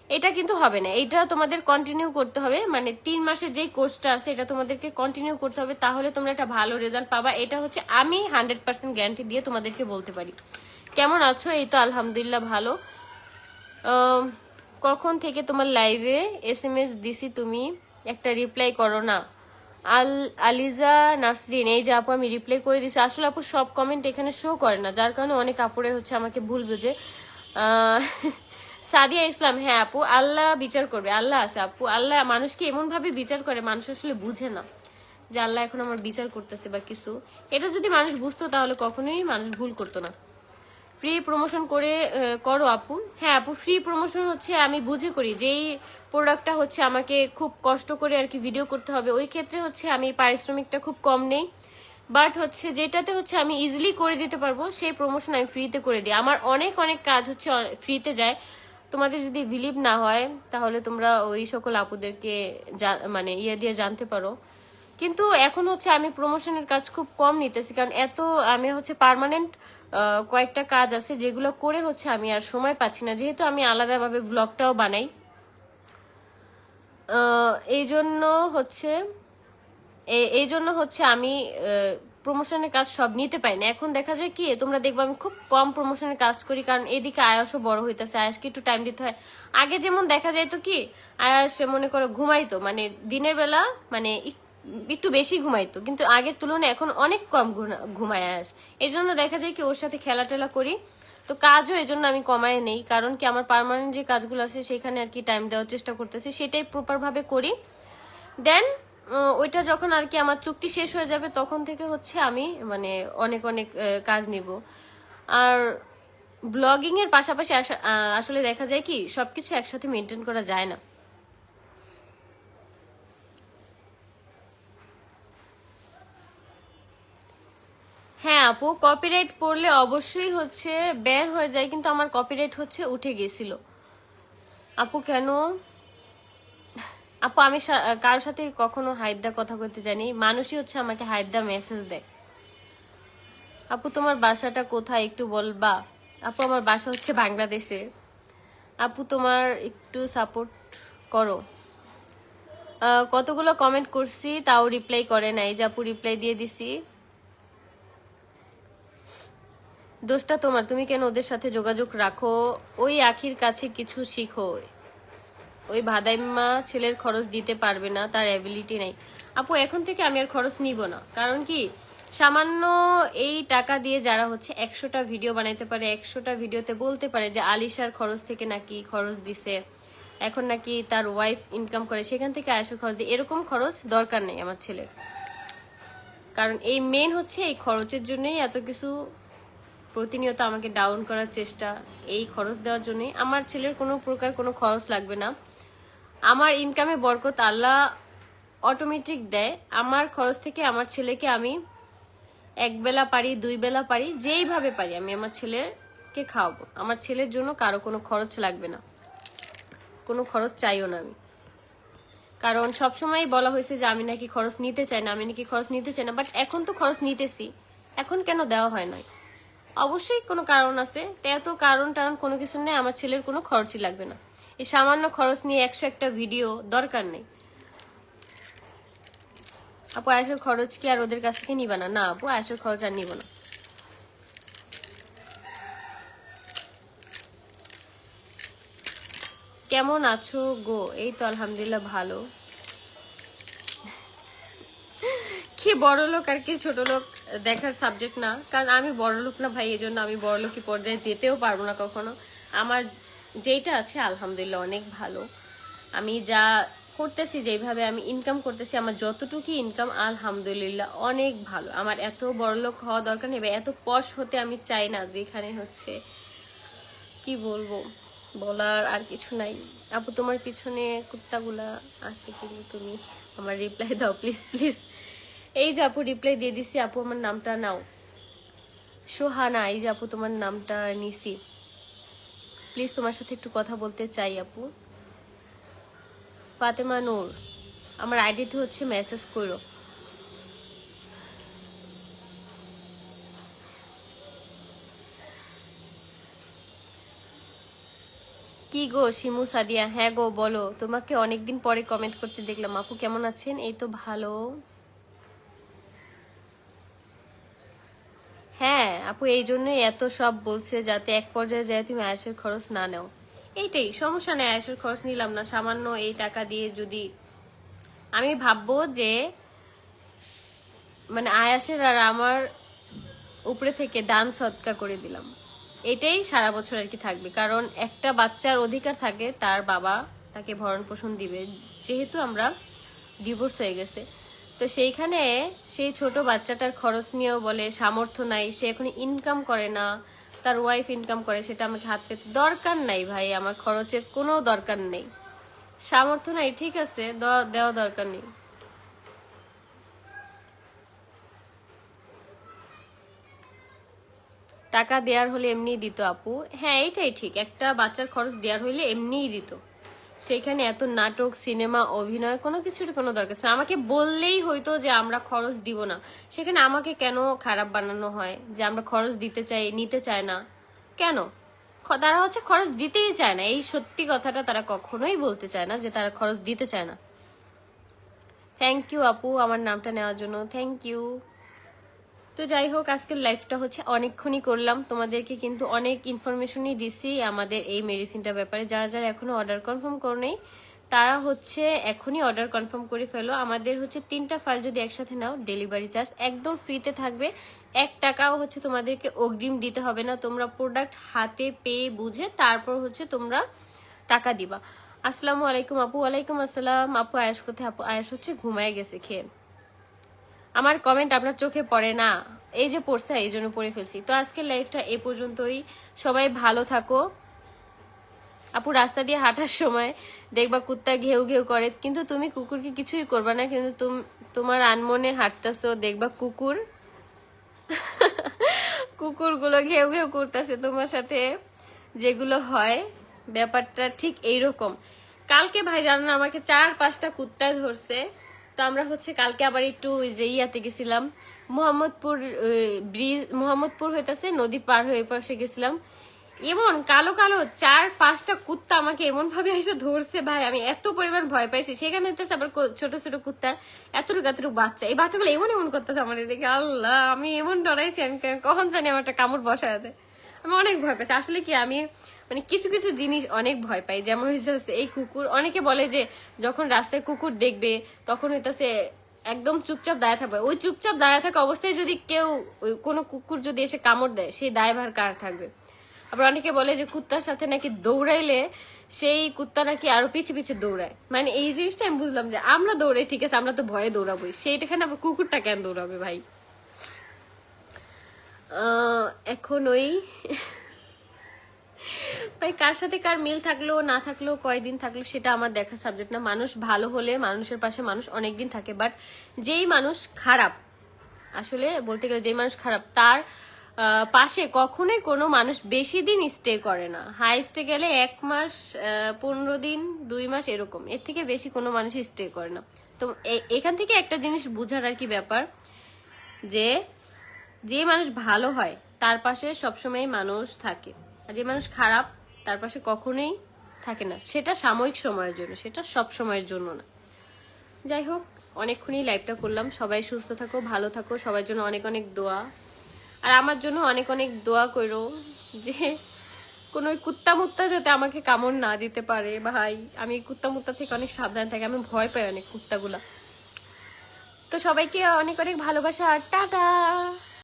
এটা কিন্তু হবে না। এটা তোমাদের কন্টিনিউ করতে হবে, মানে 3 মাসের যেই কোর্সটা আছে এটা তোমাদেরকে কন্টিনিউ করতে হবে, তাহলে তোমরা একটা ভালো রেজাল্ট পাবা। এটা হচ্ছে আমি 100% গ্যারান্টি দিয়ে তোমাদেরকে বলতে পারি। কেমন আছো? এই তো আলহামদুলিল্লাহ ভালো। কখন থেকে তোমার লাইভে SMS দিছি, তুমি একটা রিপ্লাই করো না। আলিজা নাসরিন, এই যে আপু আমি রিপ্লাই করে দিছি। আসলে আপু সব কমেন্ট এখানে শো করে না, যার কারণে অনেক আপুরে হচ্ছে আমাকে ভুল বুঝে। সাদিয়া ইসলাম, হ্যাঁ আপু আল্লাহ বিচার করবে, আল্লাহ আছে আপু। আল্লাহ মানুষকে এমন ভাবে বিচার করে মানুষ আসলে বুঝে না যে আল্লাহ এখন আমার বিচার করতেছে বা কিছু। এটা যদি মানুষ বুঝতো তাহলে কখনোই মানুষ ভুল করতো না। ফ্রি প্রমোশন করে করো আপু। হ্যাঁ আপু ফ্রি প্রমোশন হচ্ছে আমি বুঝে করি, যেই প্রোডাক্টটা হচ্ছে আমাকে খুব কষ্ট করে আর কি ভিডিও করতে হবে, ওই ক্ষেত্রে হচ্ছে আমি পারিশ্রমিকটা খুব কম নেই। বাট হচ্ছে যেটাতে হচ্ছে আমি ইজিলি করে দিতে পারবো সেই প্রমোশন আমি ফ্রিতে করে দিই। আমার অনেক অনেক কাজ হচ্ছে ফ্রিতে যায়। তোমাদের যদি বিলিভ না হয় তাহলে তোমরা ওই সকল আপুদেরকে মানে ইয়ে দিয়ে জানতে পারো। কিন্তু এখন হচ্ছে আমি প্রমোশনের কাজ খুব কম নিতেছি, কারণ এত আমি হচ্ছে পার্মানেন্ট কয়েকটা কাজ আছে যেগুলো করে হচ্ছে আমি আর সময় পাচ্ছি না, যেহেতু আমি আলাদাভাবে ব্লগটাও বানাই। এই জন্য হচ্ছে আমি প্রমোশনের কাজ সব নিতে পারি না। এখন দেখা যায় কি তোমরা দেখবো আমি খুব কম প্রমোশনের কাজ করি, কারণ এদিকে আয়াসও বড় হইতেছে, আয়াসকে একটু টাইম দিতে হয়। আগে যেমন দেখা যাইতো কি আয়াস মনে করো ঘুমাইতো, মানে দিনের বেলা মানে একটু বেশি ঘুমাইতো, কিন্তু আগের তুলনায় এখন অনেক কম ঘুমায় আয়াস। এই জন্য দেখা যায় কি ওর সাথে খেলা টেলা করি, তো কাজও এই জন্য আমি কমায় নেই, কারণ কি আমার পার্মানেন্ট যে কাজগুলো আছে সেখানে আর কি টাইম দেওয়ার চেষ্টা করতেছি, সেটাই প্রপার ভাবে করি। দেন ওইটা যখন আর কি আমার চুক্তি শেষ হয়ে যাবে তখন থেকে হচ্ছে আমি মানে অনেক অনেক কাজ নিব। আর ব্লগিং এর পাশাপাশি আসলে দেখা যায় কি সবকিছু একসাথে মেনটেন করা যায় না। হ্যাঁ আপু, কপিরাইট পড়লে অবশ্যই হচ্ছে বের হয়ে যায়, কিন্তু আমার কপিরাইট হচ্ছে উঠে গেছিল। আপু কেন? আপু আমি কারোর সাথে কখনো হাইদা কথা কইতে জানি, মানুষই হচ্ছে আমাকে হাইদা মেসেজ দেয়। আপু তোমার বাসাটা কোথায় একটু বলবা? আপু আমার বাসা হচ্ছে বাংলাদেশে। আপু তোমার একটু সাপোর্ট করো। কতগুলো কমেন্ট করছি তাও রিপ্লাই করে নাই, যে আপু রিপ্লাই দিয়ে দিছি। দোষটা তোমার, তুমি কেন ওদের সাথে যোগাযোগ রাখো? ওই আখির কাছে কিছু শিখো। ওই ভাদাইম্মা ছেলের খরচ দিতে পারবে না, তার অ্যাবিলিটি নাই। আপু এখন থেকে আমি আর খরচ নিব না, কারণ কি সামান্য এই টাকা দিয়ে যারা হচ্ছে 100টা ভিডিও বানাইতে পারে, 100টা ভিডিওতে বলতে পারে যে আলিশার খরচ থেকে নাকি খরচ দিছে, এখন নাকি তার ওয়াইফ ইনকাম করে সেখান থেকে আয়েশার খরচ দিয়ে, এরকম খরচ দরকার নেই আমার ছেলের। কারণ এই মেন হচ্ছে এই খরচের জন্যই এত কিছু প্রতিনিয়ত আমাকে ডাউন করার চেষ্টা, এই খরচ দেওয়ার জন্যই। আমার ছেলের কোনো প্রকার কোনো খরচ লাগবে না, আমার ইনকামে বরকত আল্লাহ অটোমেটিক দেয়। আমার খরচ থেকে আমার ছেলেকে আমি এক বেলা পারি, 2 বেলা পারি, যেইভাবে পারি আমি আমার ছেলেকে খাওয়াবো। আমার ছেলের জন্য কারো কোনো খরচ লাগবে না, কোনো খরচ চাইও না আমি। কারণ সবসময় বলা হয়েছে যে আমি নাকি খরচ নিতে চাই না, আমি নাকি খরচ নিতে চাই না, বাট এখন তো খরচ নিতেছি, এখন কেন দেওয়া হয় না? অবশ্যই কোনো কারণ আছে, এত কারণ কোনো কিছু নেই, আমার ছেলের কোনো খরচই লাগবে না। এই সামান্য খরচ নিয়ে 101টা ভিডিও দরকার নেই। আপু আয়েশার খরচ কি আর ওদের কাছ থেকে নিবা না? না আপু, আয়েশার খরচ আর নিব না। কেমন আছো গো? এই তো আলহামদুলিল্লাহ ভালো। কি বড় লোক আর কি ছোট লোক দেখার সাবজেক্ট না, কারণ আমি বড় লোক না ভাই, এই জন্য আমি বড় লোকই পর্যায়ে যেতেও পারবো না কখনো। আমার যেটা আছে আলহামদুলিল্লাহ অনেক ভালো। আমি যা করতেছি, যেভাবে আমি ইনকাম করতেছি, আমার যতটুকু ইনকাম আলহামদুলিল্লাহ অনেক ভালো। আমার এত বড় লোক হওয়া দরকার নেই, এত পশ হতে আমি চাই না, যেখানে হচ্ছে কি বলবো, বলার আর কিছু নাই। আপু তোমার পিছনে কুত্তাগুলা আছে, কিন্তু তুমি আমার রিপ্লাই দাও প্লিজ প্লিজ। এই যে আপু রিপ্লাই দিয়ে দিছি। আপু আমার নামটা নাও, সোহানা। এই যে আপু তোমার নামটা নিছি, প্লিজ তোমার সাথে একটু কথা বলতে চাই আপু। ফাতেমা নূর, আমার আইডিতে হচ্ছে মেসেজ করো। কি গো শিমু সাদিয়া? হ্যাঁ গো বলো, তোমাকে অনেকদিন পরে কমেন্ট করতে দেখলাম। আপু কেমন আছেন? এই তো ভালো। হ্যাঁ আপু, এই জন্যই এত সব বলছে, যাতে এক পর্যায়ে যায় তুমি আয়েশের খরচ না নাও। এইটাই সমস্যা, নেই আয়েশের খরচ নিলাম না, সামান্য এই টাকা দিয়ে যদি আমি ভাববো যে মানে আয়াসের আর আমার উপরে থেকে দান সৎকা করে দিলাম, এটাই সারা বছর আর কি থাকবে। কারণ একটা বাচ্চার অধিকার থাকে তার বাবা তাকে ভরণ পোষণ দিবে, যেহেতু আমরা ডিভোর্স হয়ে গেছে। তো সেইখানে সেই ছোট বাচ্চাটার খরচ নিয়েও বলে সামর্থ্য নাই, সে এখন ইনকাম করে না, তার ওয়াইফ ইনকাম করে, সেটা আমাকে হাত পেতে দরকার নাই ভাই, আমার খরচের কোনো দরকার নেই। সামর্থ্য নাই ঠিক আছে, দেওয়া দরকার নেই। টাকা দেওয়ার হলে এমনিই দিত আপু। হ্যাঁ এইটাই ঠিক, একটা বাচ্চার খরচ দেওয়ার হইলে এমনিই দিত। সেখানে এত নাটক, সিনেমা, অভিনয় কোনো কিছুর কোনো দরকার ছিল। আমাকে বললেই হয়তো যে আমরা খরচ দিব না, সেখানে আমাকে কেন খারাপ বানানো হয় যে আমরা খরচ দিতে চাই, নিতে চায় না কেন? তারা হচ্ছে খরচ দিতেই চায় না, এই সত্যি কথাটা তারা কখনোই বলতে চায় না যে তারা খরচ দিতে চায় না। থ্যাংক ইউ আপু আমার নামটা নেওয়ার জন্য, থ্যাংক ইউ। তো যাই হোক, আজকের লাইফটা হচ্ছে অনেকক্ষণই করলাম, তোমাদেরকে কিন্তু অনেক ইনফরমেশনই দিছি আমাদের এই মেডিসিনটার ব্যাপারে। যারা যারা এখনো অর্ডার কনফার্ম করো নেই, তারা হচ্ছে এখনই অর্ডার কনফার্ম করে ফেলো। আমাদের হচ্ছে 3টা ফাইল যদি একসাথে নাও ডেলিভারি চার্জ একদম ফ্রিতে থাকবে, 1 টাকাও হচ্ছে তোমাদেরকে অগ্রিম দিতে হবে না। তোমরা প্রোডাক্ট হাতে পেয়ে বুঝে তারপর হচ্ছে তোমরা টাকা দিবা। আসসালামু আলাইকুম আপু। ওয়ালাইকুম আসসালাম আপু। আয়াস কোথায়? আপু আয়াস হচ্ছে ঘুমায় গেছে খেয়ে। আমার কমেন্ট আপনার চোখে পড়ে না? এই যে পড়ছে এই জন্য পড়ে ফেলছি। তো আজকের লাইফটা এ পর্যন্তই, সবাই ভালো থাকো। আপু রাস্তা দিয়ে হাঁটার সময় দেখবা কুত্তা ঘেউ ঘেউ করে, কিন্তু তুমি কুকুরকে কিছুই করবা না, কিন্তু তোমার আনমনে হাঁটতেছো দেখবা কুকুরগুলো ঘেউ ঘেউ করতেছে তোমার সাথে, যেগুলো হয় ব্যাপারটা ঠিক এইরকম। কালকে ভাই জানেন আমাকে 4-5টা কুত্তা ধরছে। তো আমরা হচ্ছে কালকে আবার একটু ওই যে ইয়াতে গেছিলাম, মোহাম্মদপুর হইতাছে নদী পার হয়ে পাশে গেছিলাম। এমন কালো কালো 4-5টা কুত্তা আমাকে এমন ভাবে এসে ধরছে ভাই, আমি এত পরিমাণ ভয় পাইছি। সেখানে হইতেছে আবার ছোট ছোট কুত্তার এতটুকু এতটুকু বাচ্চা, এই বাচ্চাগুলো এমন এমন করতেছে আমাদের দেখে, আল্লাহ আমি এমন ডরাইছি, আমি কখন জানি আমার একটা কামড় বসায় দেয়। আমি অনেক ভয় পাইছি। আসলে কি আমি মানে কিছু কিছু জিনিস অনেক ভয় পাই, যেমন হচ্ছে এই কুকুর। অনেকে বলে যে যখন রাস্তায় কুকুর দেখবে তখন হইতেছে একদম চুপচাপ দাঁড়িয়ে থাকবে। ওই চুপচাপ দাঁড়িয়ে থাকা অবস্থায় যদি কেউ কোনো কুকুর যদি এসে কামড় দেয়, সেই দায়ভার কার থাকবে? আবার অনেকে বলে যে কুত্তার সাথে নাকি দৌড়াইলে সেই কুত্তা নাকি আরো পিছে পিছে দৌড়ায়। মানে এই জিনিসটা আমি বুঝলাম যে আমরা দৌড়াই ঠিক আছে, আমরা তো ভয়ে দৌড়াবোই, সেইটাখানে আবার কুকুরটা কেন দৌড়াবে ভাই? এখন ওই ভাই কার সাথে কার মিল থাকলো না থাকলো, কয়দিন থাকলো সেটা আমার দেখা সাবজেক্ট না। মানুষ ভালো হলে মানুষের পাশে মানুষ অনেকদিন থাকে, বাট যেই মানুষ খারাপ, আসলে বলতে গেলে যেই মানুষ খারাপ তার পাশে কখনোই কোনো মানুষ বেশি দিন স্টে করে না। হাইস্টে গেলে 1 মাস, 15 দিন, 2 মাস এরকম, এর থেকে বেশি কোনো মানুষ স্টে করে না। তো এখান থেকে একটা জিনিস বুঝার আর কি ব্যাপার, যে মানুষ ভালো হয় তার পাশে সবসময় মানুষ থাকে, আর যে মানুষ খারাপ তার পাশে কখনোই থাকে না। সেটা সাময়িক সময়ের জন্য, সেটা সব সময়ের জন্য না। যাই হোক, অনেকক্ষণই লাইভটা করলাম। সবাই সুস্থ থাকো, ভালো থাকো, সবার জন্য অনেক অনেক দোয়া, আর আমার জন্য অনেক অনেক দোয়া করো যে কোনো কুত্তা মুত্তা যাতে আমাকে কামড় না দিতে পারে। ভাই আমি কুত্তা মুত্তা থেকে অনেক সাবধান থাকি, আমি ভয় পাই অনেক কুত্তাগুলা। তো সবাইকে অনেক অনেক ভালোবাসা, আর টাটা।